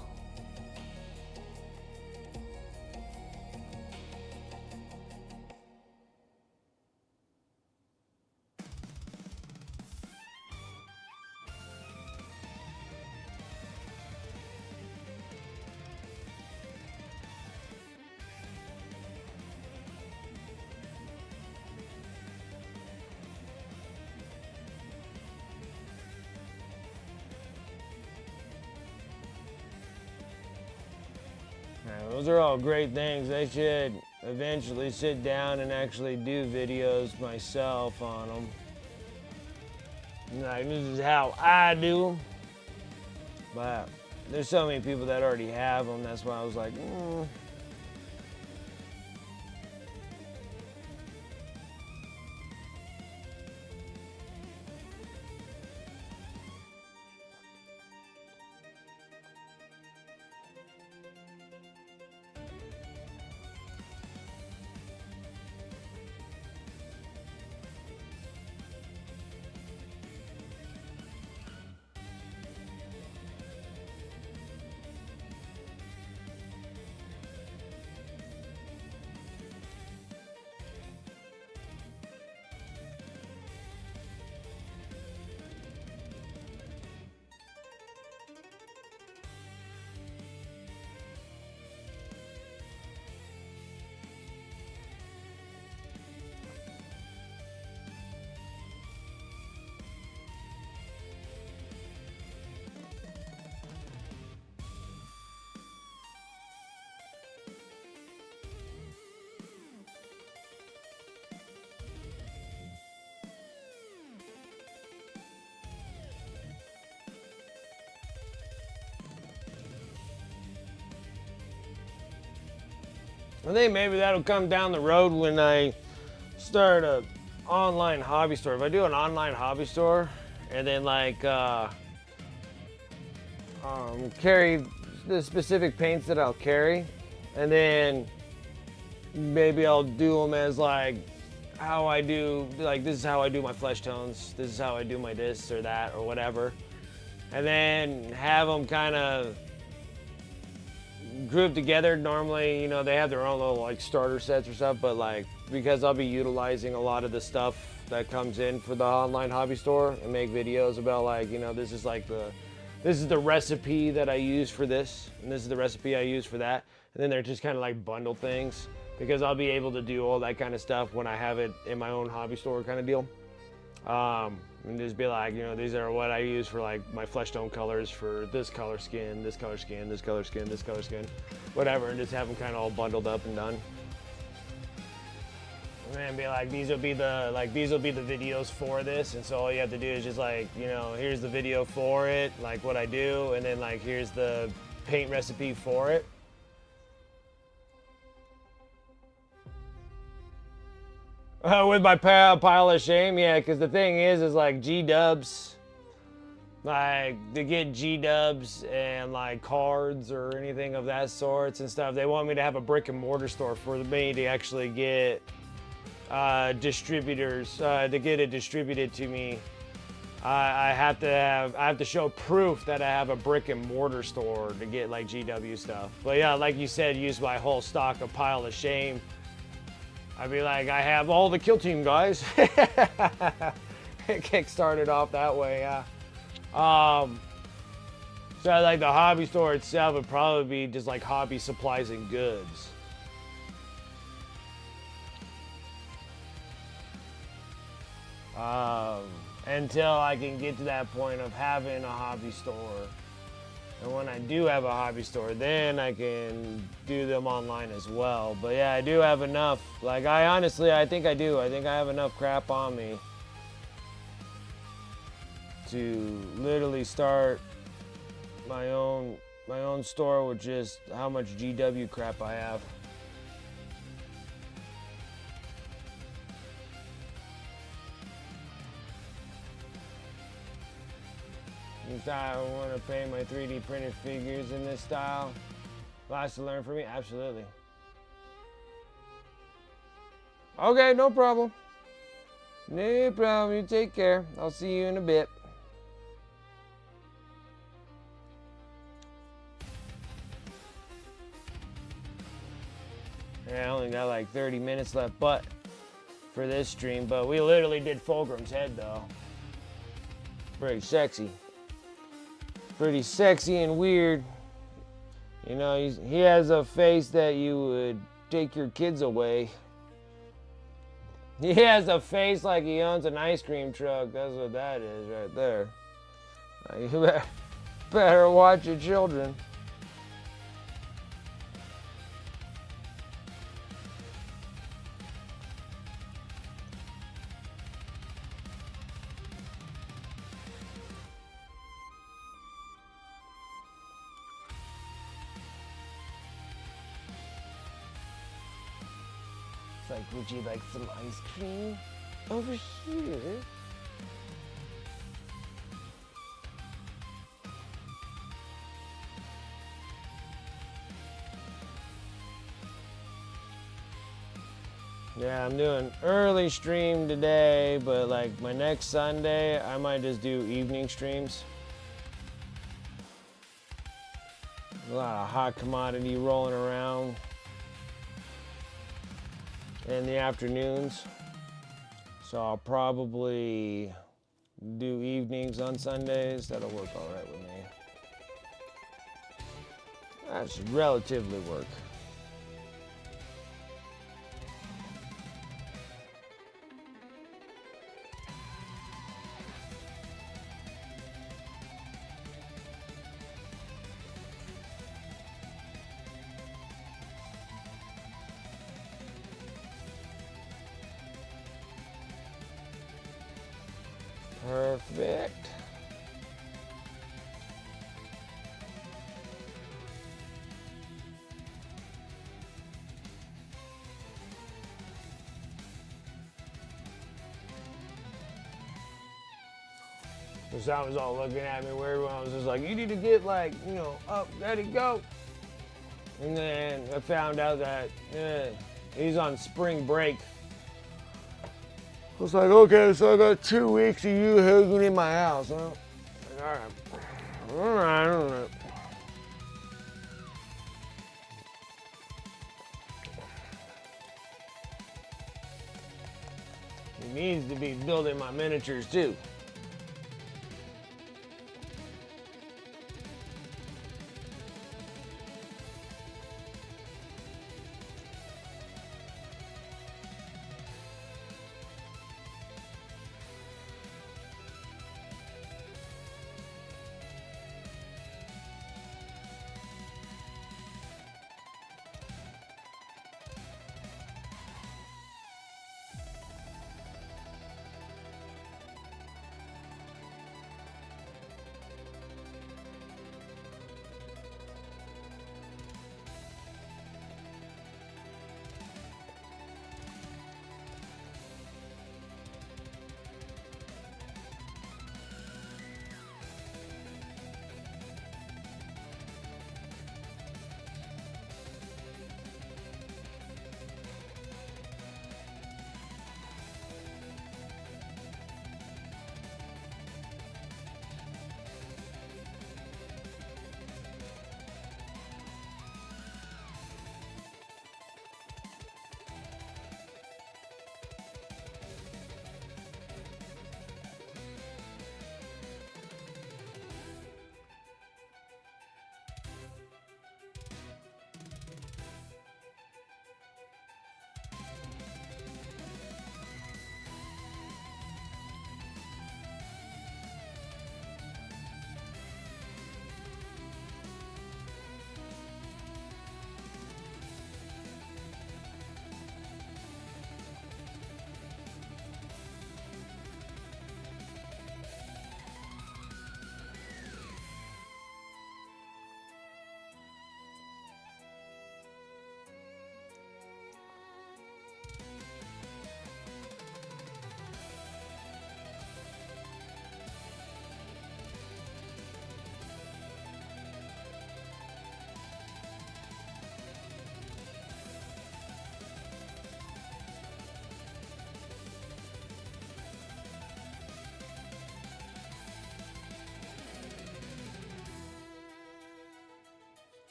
S1: Those are all great things. I should eventually sit down and actually do videos myself on them. Like, this is how I do them. But there's so many people that already have them. That's why I was like, I think maybe that'll come down the road when I start a online hobby store. If I do an online hobby store and then like carry the specific paints that I'll carry, and then maybe I'll do them as like how I do, like this is how I do my flesh tones, this is how I do my this or that or whatever, and then have them kind of grouped together. Normally, you know, they have their own little like starter sets or stuff, but like because I'll be utilizing a lot of the stuff that comes in for the online hobby store and make videos about like, you know, this is the recipe that I use for this, and this is the recipe I use for that, and then they're just kind of like bundle things because I'll be able to do all that kind of stuff when I have it in my own hobby store kind of deal. And just be like, you know, these are what I use for like my flesh tone colors for this color skin, this color skin, this color skin, this color skin, whatever, and just have them kind of all bundled up and done. And then be like, these will be the videos for this, and so all you have to do is just like, you know, here's the video for it, like what I do, and then like here's the paint recipe for it. With my pile of shame, yeah, because the thing is like G-dubs, like to get G-dubs and like cards or anything of that sorts and stuff, they want me to have a brick and mortar store for me to actually get distributors, to get it distributed to me. I have to show proof that I have a brick and mortar store to get like GW stuff. But yeah, like you said, use my whole stock of pile of shame. I'd be like, I have all the Kill Team guys. Kick started off that way, yeah. So like the hobby store itself would probably be just like hobby supplies and goods. Until I can get to that point of having a hobby store. And when I do have a hobby store, then I can do them online as well. But yeah, I do have enough. Like I think I do. I think I have enough crap on me to literally start my own store with just how much GW crap I have. I want to paint my 3D printed figures in this style. Lots to learn from me, absolutely. Okay, no problem. No problem. You take care. I'll see you in a bit. Yeah, I only got like 30 minutes left, but for this stream, but we literally did Fulgrim's head though. Pretty sexy. Pretty sexy and weird. You know, he has a face that you would take your kids away. He has a face like he owns an ice cream truck. That's what that is right there. You better watch your children. Like, would you like some ice cream? Over here. Yeah, I'm doing early stream today, but like my next Sunday, I might just do evening streams. A lot of hot commodity rolling around in the afternoons, so I'll probably do evenings on Sundays. That'll work all right with me. That should relatively work. Perfect. Because I was all looking at me weird when I was just like, you need to get like, you know, up, ready, go. And then I found out that he's on spring break. I was like, okay, so I got 2 weeks of you hanging in my house, huh? Like, all right. He needs to be building my miniatures too.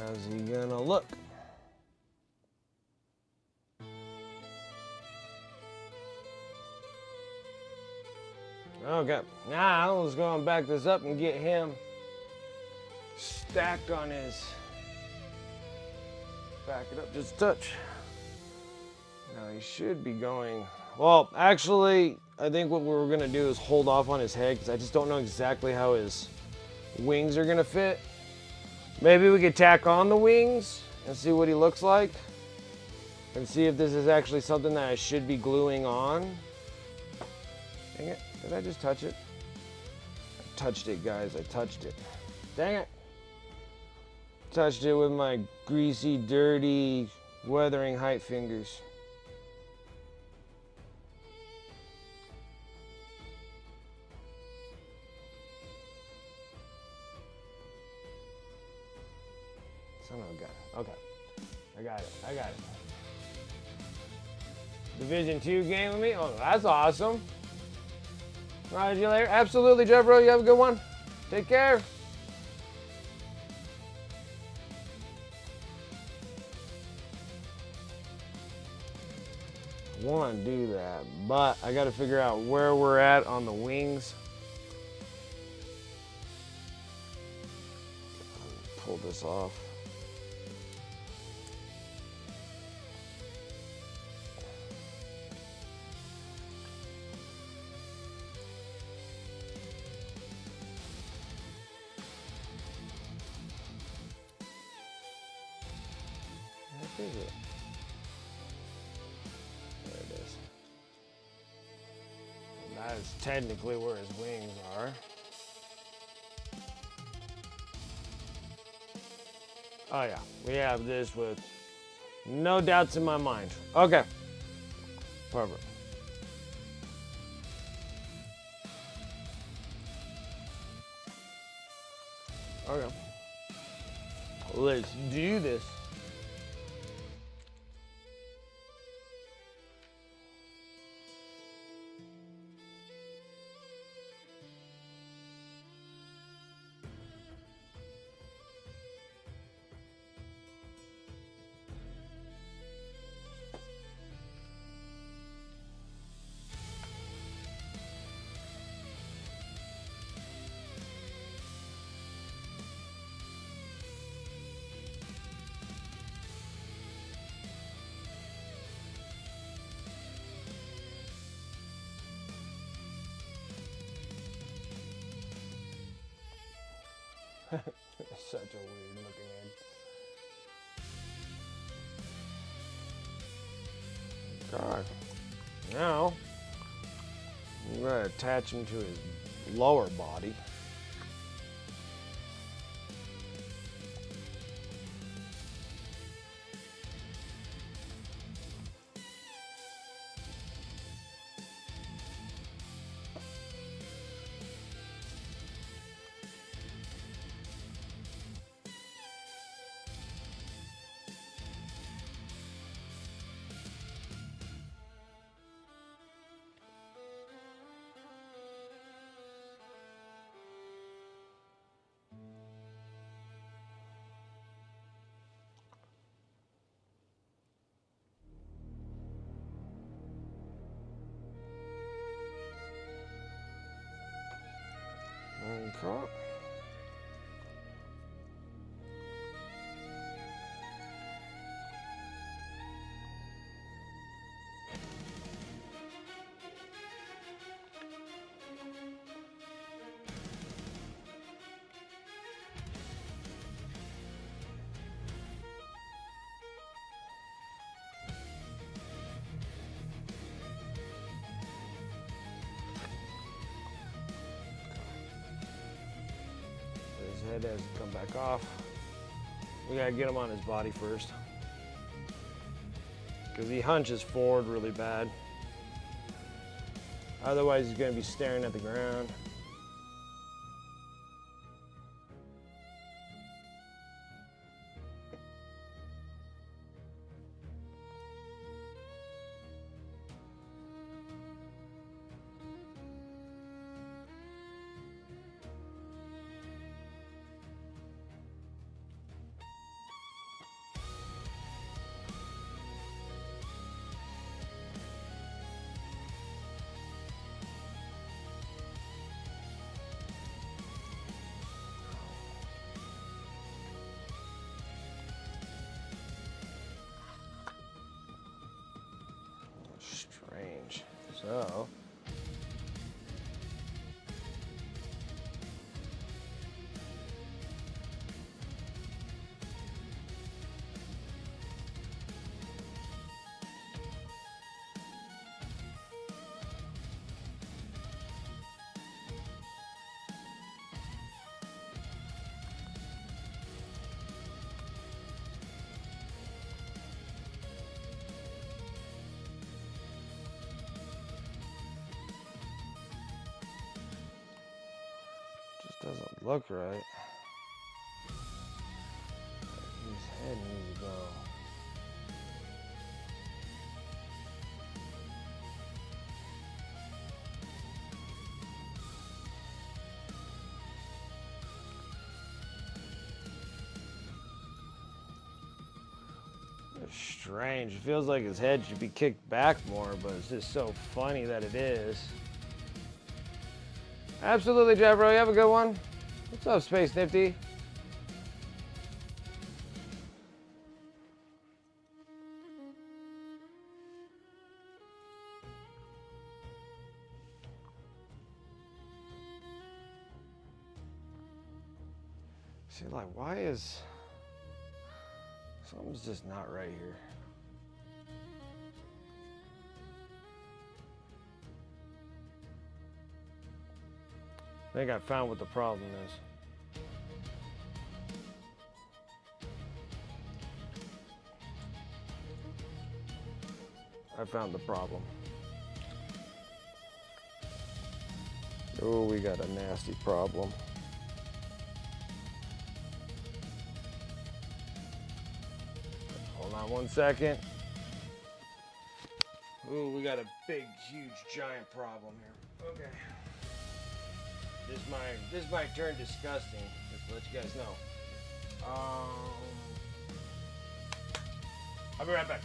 S1: How's he gonna look? Okay, now let's go and back this up and get him stacked on his. Back it up just a touch. Now he should be going. Well, actually, I think what we're gonna do is hold off on his head because I just don't know exactly how his wings are gonna fit. Maybe we could tack on the wings and see what he looks like and see if this is actually something that I should be gluing on. Dang it, did I just touch it? I touched it, guys, I touched it. Dang it. Touched it with my greasy, dirty, Wuthering Height fingers. Son of a gun. Okay. I got it. Division 2 game with me? Oh, that's awesome. Ride you later. Absolutely, Jeff Bro. You have a good one. Take care. I want to do that, but I got to figure out where we're at on the wings. Pull this off. Where is it? There it is. That is technically where his wings are. Oh yeah, we have this with no doubts in my mind. Okay, perfect. Okay, let's do this. Such a weird looking head. God. Now, I'm going to attach him to his lower body. Okay. His head has to come back off. We gotta get him on his body first, because he hunches forward really bad. Otherwise, he's gonna be staring at the ground. So just doesn't look right. His head needs to go. It's strange. It feels like his head should be kicked back more, but it's just so funny that it is. Absolutely, Javro. You have a good one. What's up, Space Nifty? See, like, why is... Something's just not right here. I think I found what the problem is. I found the problem. Oh, we got a nasty problem. Hold on 1 second. Ooh, we got a big, huge, giant problem here. Okay. This might turn disgusting, just to let you guys know. I'll be right back.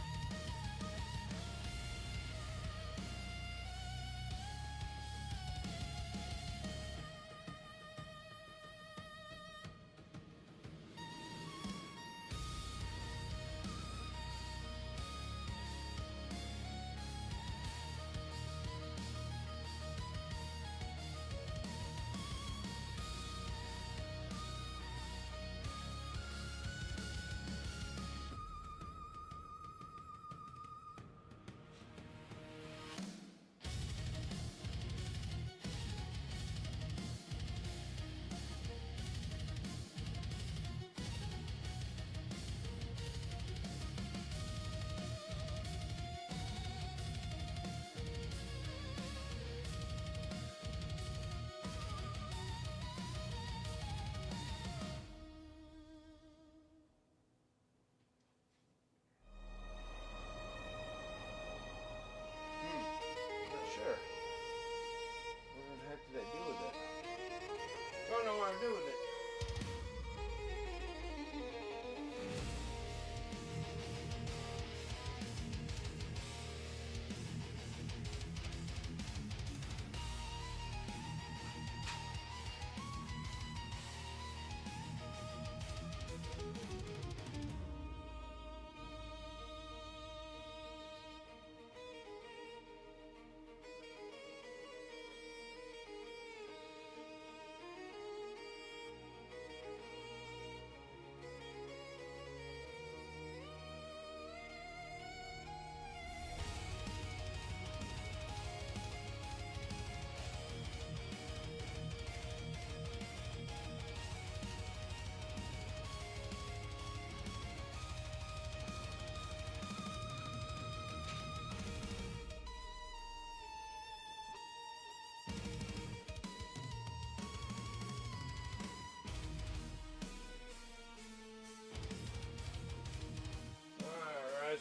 S1: Sure. What the heck did I do with it? Don't know what to do with it.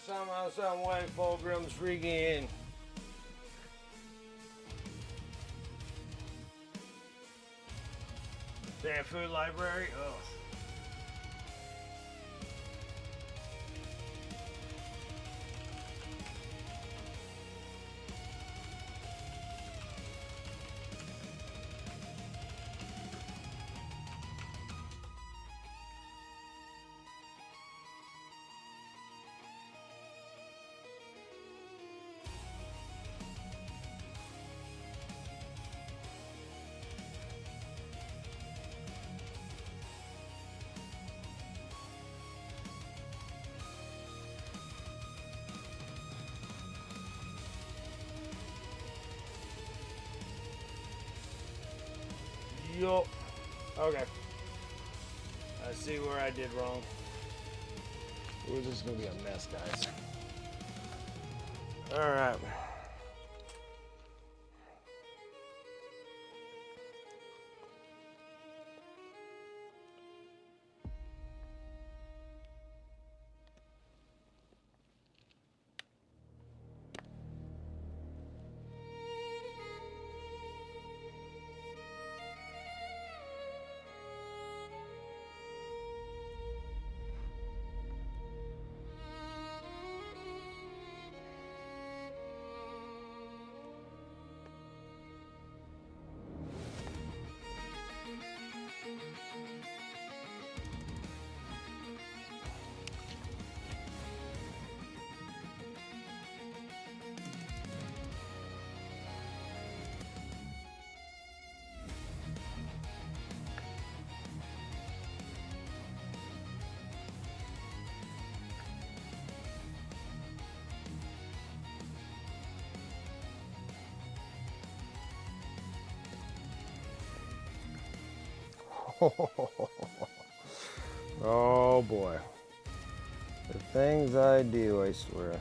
S1: Somehow, some way, Fulgrim's freaking in. Damn food library. Ugh. go. Okay. I see where I did wrong. Ooh, this is gonna be a mess, guys. All right. Oh boy. The things I do, I swear.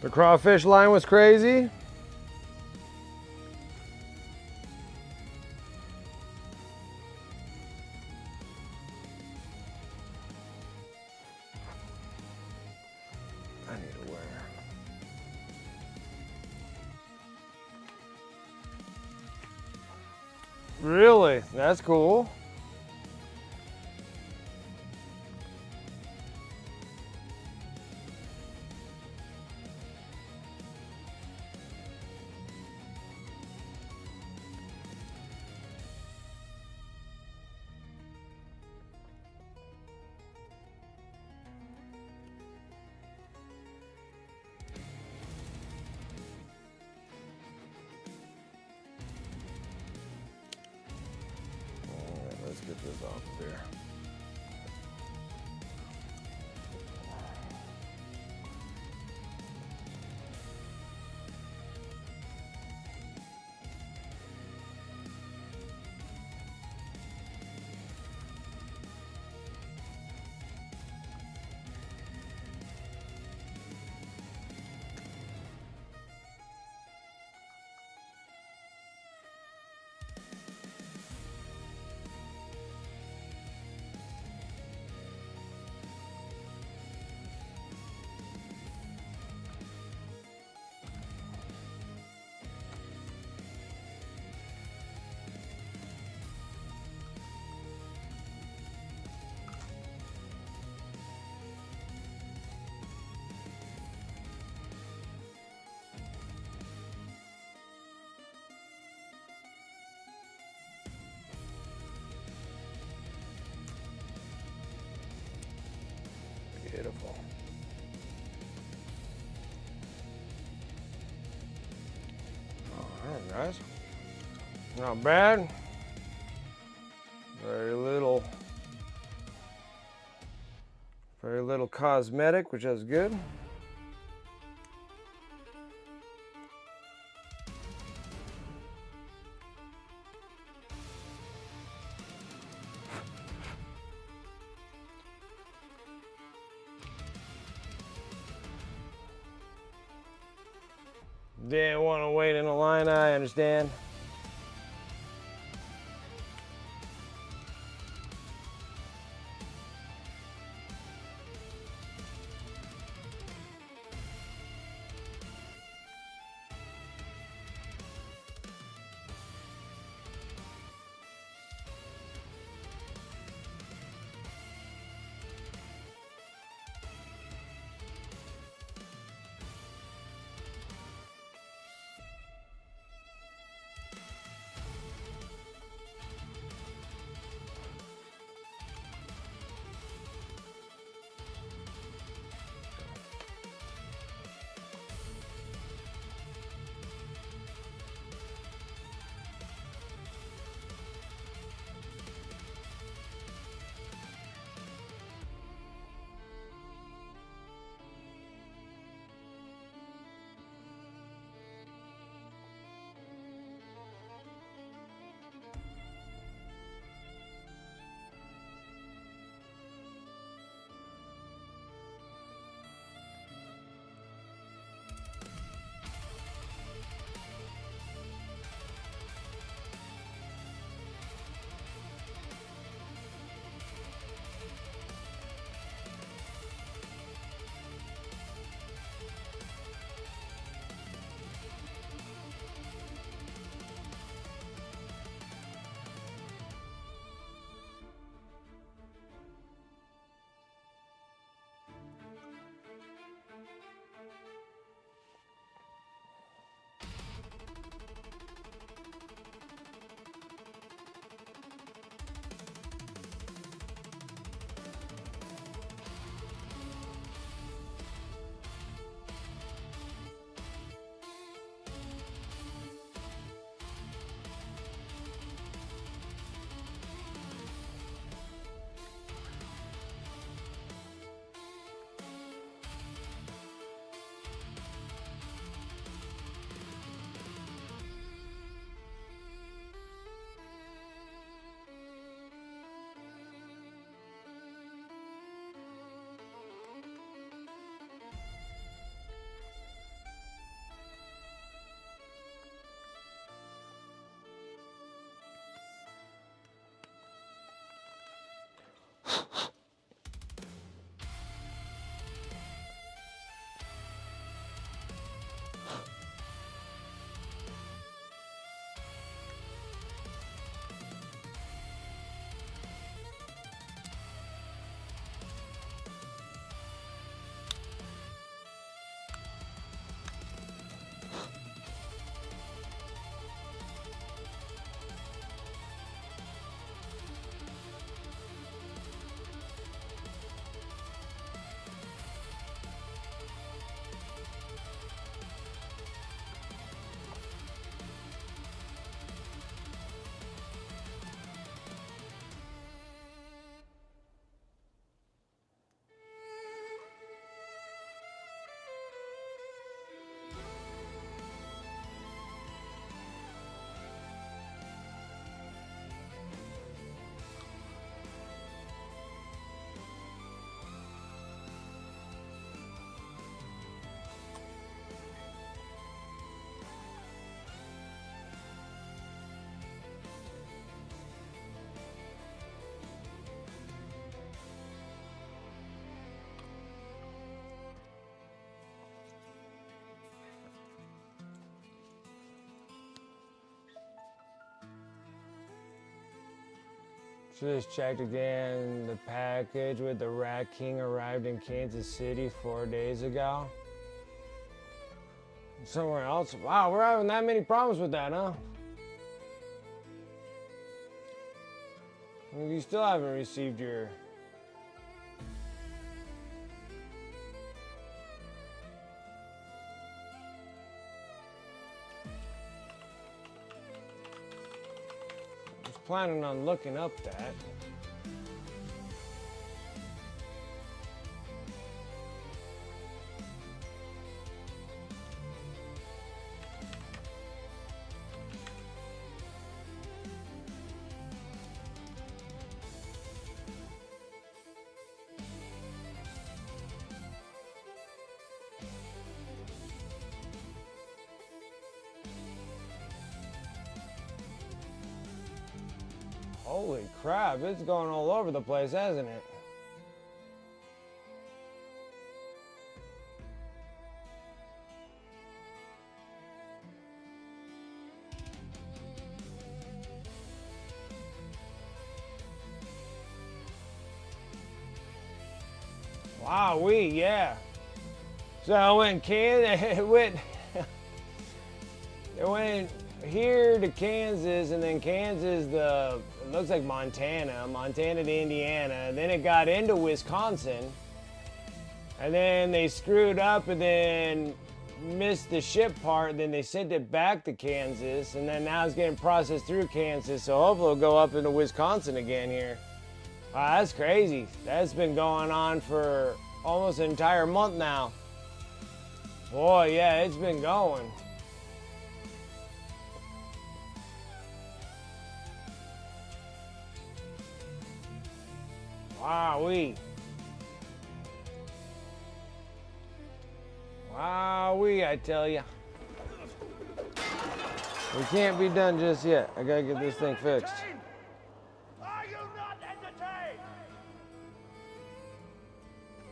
S1: The crawfish line was crazy. I need to wear. Really? That's cool. Let's get this off there. Beautiful. All right, guys. Not bad. Very little cosmetic, which is good. Didn't want to wait in a line, I understand. Just checked again. The package with the Rat King arrived in Kansas City 4 days ago. Somewhere else. Wow, we're having that many problems with that, huh? You still haven't received your... I was planning on looking up that. Holy crap, it's going all over the place, hasn't it? Wow, yeah. So when it went here to Kansas, and then Kansas, it looks like Montana to Indiana, then it got into Wisconsin, and then they screwed up and then missed the ship part, then they sent it back to Kansas, and then now it's getting processed through Kansas, so hopefully it'll go up into Wisconsin again here. Wow, that's crazy. That's been going on for almost an entire month now. Boy, yeah, it's been going. Wowee. Wowee, I tell ya. We can't be done just yet. I gotta get this thing fixed.
S2: Are you not entertained?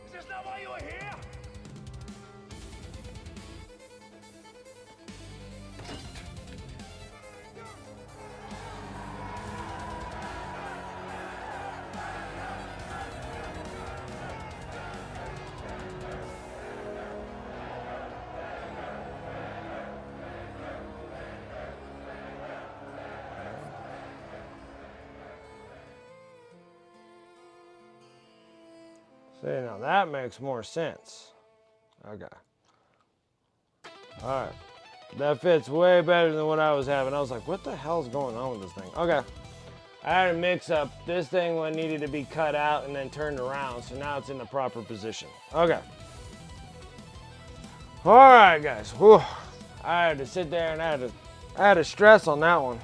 S2: Is this not why you are here?
S1: See, now that makes more sense. Okay. All right. That fits way better than what I was having. I was like, what the hell's going on with this thing? Okay. I had a mix up. This thing needed to be cut out and then turned around, so now it's in the proper position. Okay. All right, guys. Whew. I had to sit there and I had to stress on that one.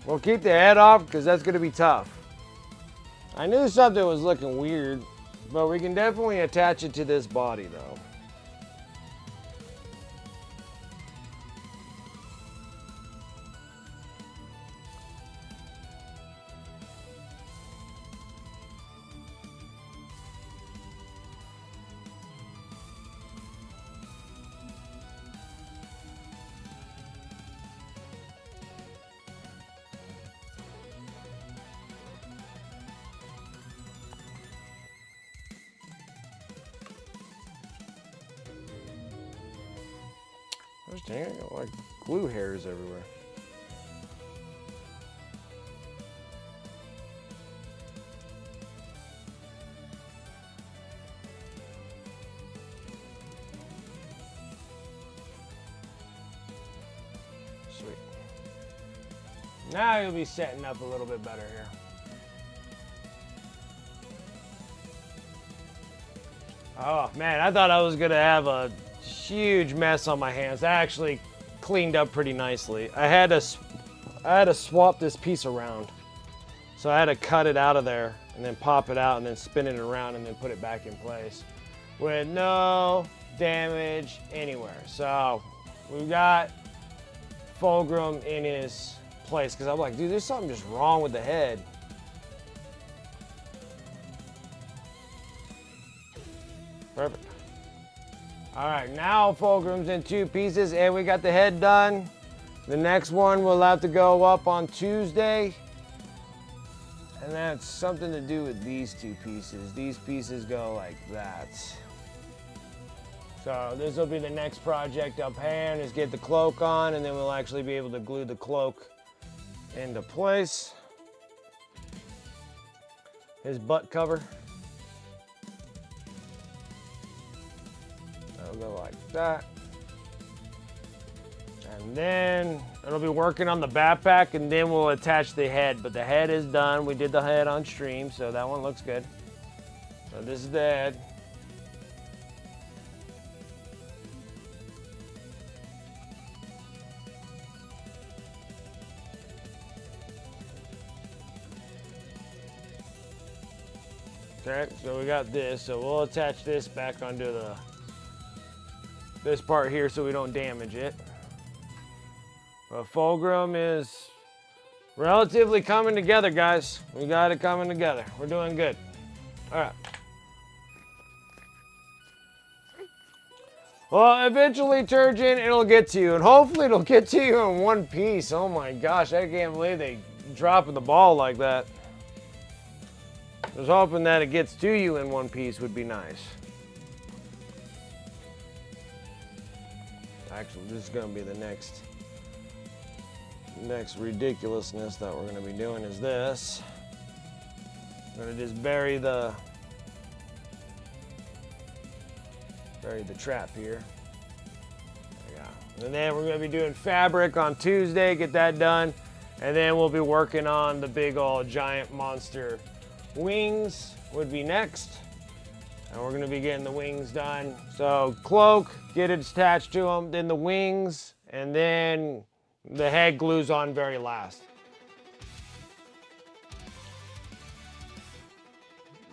S1: We'll keep the head off because that's going to be tough. I knew something was looking weird, but we can definitely attach it to this body though. Dang, I got like glue hairs everywhere. Sweet. Now you'll be setting up a little bit better here. Oh man, I thought I was gonna have a huge mess on my hands. I actually cleaned up pretty nicely. I had to swap this piece around. So I had to cut it out of there and then pop it out and then spin it around and then put it back in place with no damage anywhere. So we've got Fulgrim in his place because I'm like, dude, there's something just wrong with the head. Perfect. All right, now Fulgrim's in 2 pieces and we got the head done. The next one will have to go up on Tuesday. And that's something to do with these two pieces. These pieces go like that. So this will be the next project up hand, is get the cloak on, and then we'll actually be able to glue the cloak into place. His butt cover. That'll go like that. And then it'll be working on the backpack, and then we'll attach the head. But the head is done. We did the head on stream, so that one looks good. So this is the head. Okay, so we got this. So we'll attach this back onto this part here so we don't damage it. But Fulgrim is relatively coming together, guys. We got it coming together. We're doing good. All right. Well, eventually, Turgeon, it'll get to you. And hopefully it'll get to you in one piece. Oh my gosh, I can't believe they dropping the ball like that. I was hoping that it gets to you in one piece would be nice. Actually, this is going to be the next ridiculousness that we're going to be doing is this. I'm going to just bury the trap here. There we go. And then we're going to be doing fabric on Tuesday, get that done. And then we'll be working on the big old giant monster wings would be next. And we're going to be getting the wings done. So cloak, get it attached to them, then the wings, and then the head glues on very last.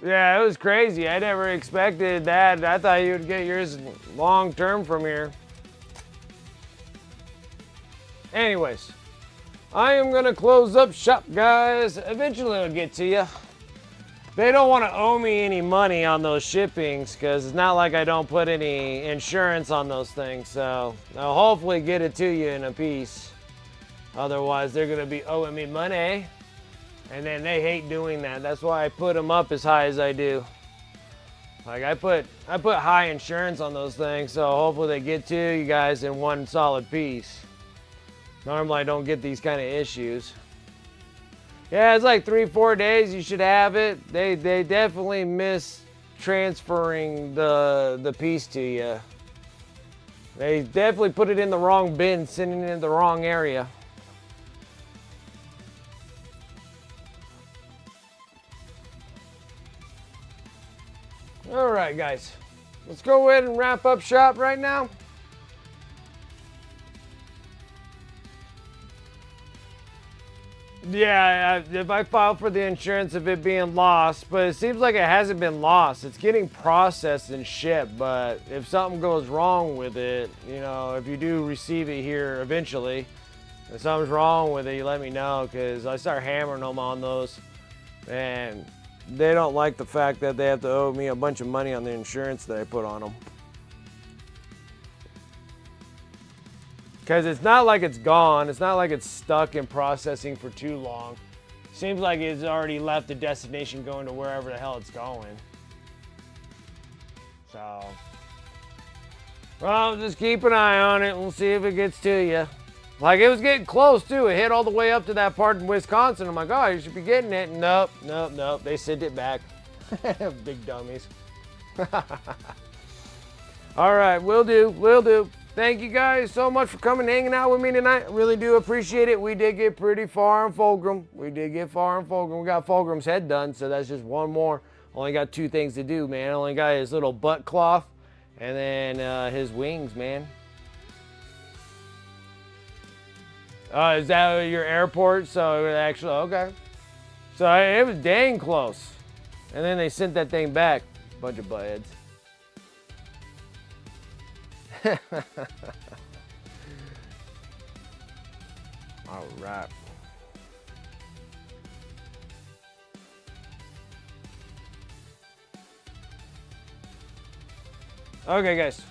S1: Yeah, it was crazy. I never expected that. I thought you would get yours long term from here. Anyways, I am going to close up shop, guys. Eventually it'll get to you. They don't want to owe me any money on those shippings because it's not like I don't put any insurance on those things. So I'll hopefully get it to you in a piece. Otherwise, they're going to be owing me money. And then they hate doing that. That's why I put them up as high as I do. Like I put high insurance on those things. So hopefully they get to you guys in one solid piece. Normally I don't get these kind of issues. Yeah, it's like 3-4 days you should have it. They definitely miss transferring the piece to you. They definitely put it in the wrong bin, sending it in the wrong area. All right, guys. Let's go ahead and wrap up shop right now. Yeah, if I file for the insurance of it being lost, but it seems like it hasn't been lost. It's getting processed and shipped, but if something goes wrong with it, you know, if you do receive it here eventually, if something's wrong with it, you let me know, because I start hammering them on those, and they don't like the fact that they have to owe me a bunch of money on the insurance that I put on them. Because it's not like it's gone. It's not like it's stuck in processing for too long. Seems like it's already left the destination going to wherever the hell it's going. So, well, just keep an eye on it. We'll see if it gets to you. Like, it was getting close, too. It hit all the way up to that part in Wisconsin. I'm like, oh, you should be getting it. Nope, nope, nope. They sent it back. Big dummies. All right, will do, will do. Thank you guys so much for coming and hanging out with me tonight. I really do appreciate it. We did get pretty far in Fulgrim. We got Fulgrim's head done, so that's just one more. Only got 2 things to do, man. Only got his little butt cloth and then his wings, man. Is that your airport? So actually, okay. So it was dang close. And then they sent that thing back. Bunch of buttheads. All right. Okay, guys.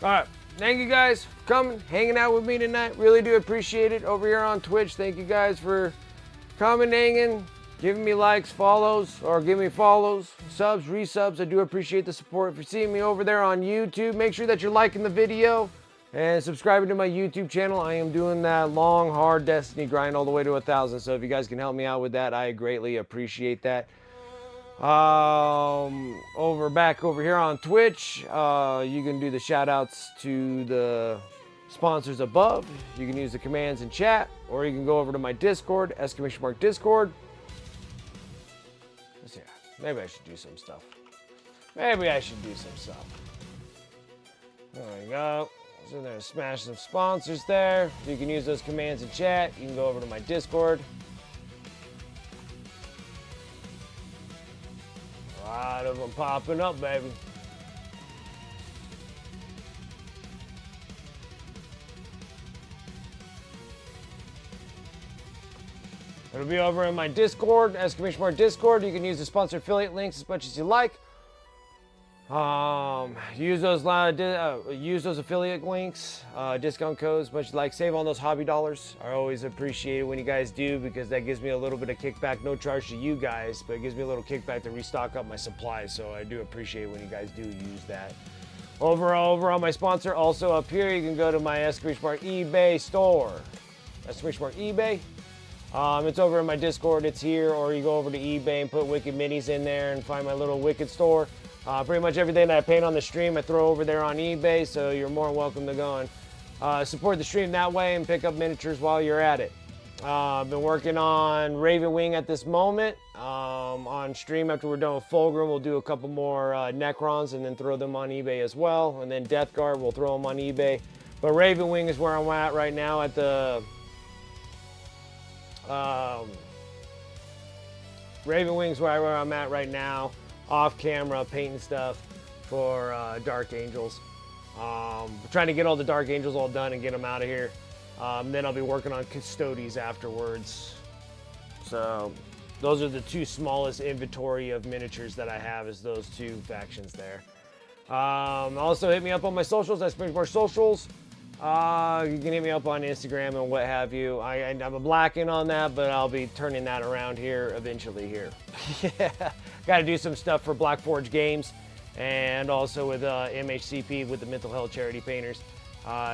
S1: All right. Thank you guys for coming, hanging out with me tonight. Really do appreciate it. Over here on Twitch, thank you guys for coming, hanging, giving me likes, follows, or give me follows, subs, resubs. I do appreciate the support. If you're seeing me over there on YouTube, make sure that you're liking the video and subscribing to my YouTube channel. I am doing that long, hard Destiny grind all the way to 1,000. So if you guys can help me out with that, I greatly appreciate that. Back over here on Twitch, you can do the shout outs to the sponsors above. You can use the commands in chat, or you can go over to my Discord, !Discord. Let's see, maybe I should do some stuff. There we go. So there's smash some sponsors there. You can use those commands in chat. You can go over to my Discord. A lot of them popping up, baby. It'll be over in my Discord, Discord. You can use the sponsor affiliate links as much as you like. Use those affiliate links, discount codes as much as you like. Save on those hobby dollars. I always appreciate it when you guys do, because that gives me a little bit of kickback. No charge to you guys, but it gives me a little kickback to restock up my supplies. So I do appreciate when you guys do use that. Over on my sponsor, also up here, you can go to my eBay store. eBay. It's over in my Discord. It's here, or you go over to eBay and put Wicked Minis in there and find my little Wicked store. Pretty much everything that I paint on the stream, I throw over there on eBay, so you're more than welcome to go and support the stream that way and pick up miniatures while you're at it. I've been working on Raven Wing at this moment. On stream, after we're done with Fulgrim, we'll do a couple more Necrons and then throw them on eBay as well. And then Death Guard, we'll throw them on eBay. But Raven Wing is where I'm at right now at the... Raven Wing's where I'm at right now, off camera, painting stuff for Dark Angels. Trying to get all the Dark Angels all done and get them out of here. Then I'll be working on Custodes afterwards. So those are the two smallest inventory of miniatures that I have, is those two factions there. Also hit me up on my socials. That's more socials. You can hit me up on Instagram and what have you. I'm a blacking on that, but I'll be turning that around here eventually here. Yeah, got to do some stuff for Black Forge Games, and also with MHCP with the Mental Health Charity Painters,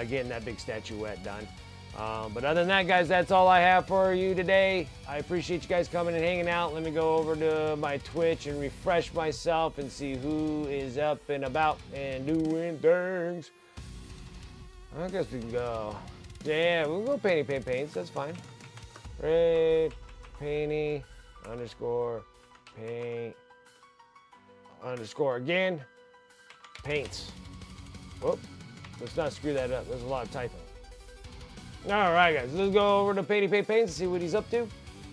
S1: getting that big statuette done. But other than that, guys, that's all I have for you today. I appreciate you guys coming and hanging out. Let me go over to my Twitch and refresh myself and see who is up and about and doing things. I guess we can go. Yeah, we'll go paints. That's fine. Red, painty, underscore, paint, underscore again, paints. Whoop. Let's not screw that up. There's a lot of typing. All right, guys. Let's go over to Paints and see what he's up to.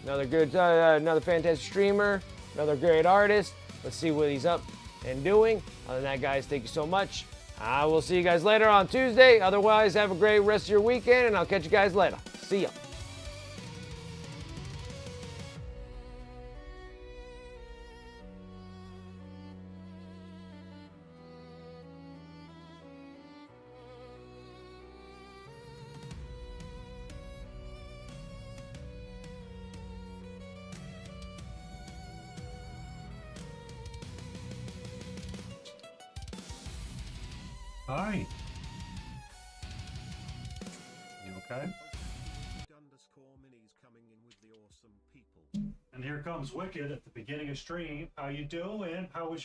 S1: Another good, another fantastic streamer, another great artist. Let's see what he's up and doing. Other than that, guys, thank you so much. I will see you guys later on Tuesday. Otherwise, have a great rest of your weekend, and I'll catch you guys later. See ya.
S3: Hi. You okay? And here comes Wicked at the beginning of stream. How you doing? How was your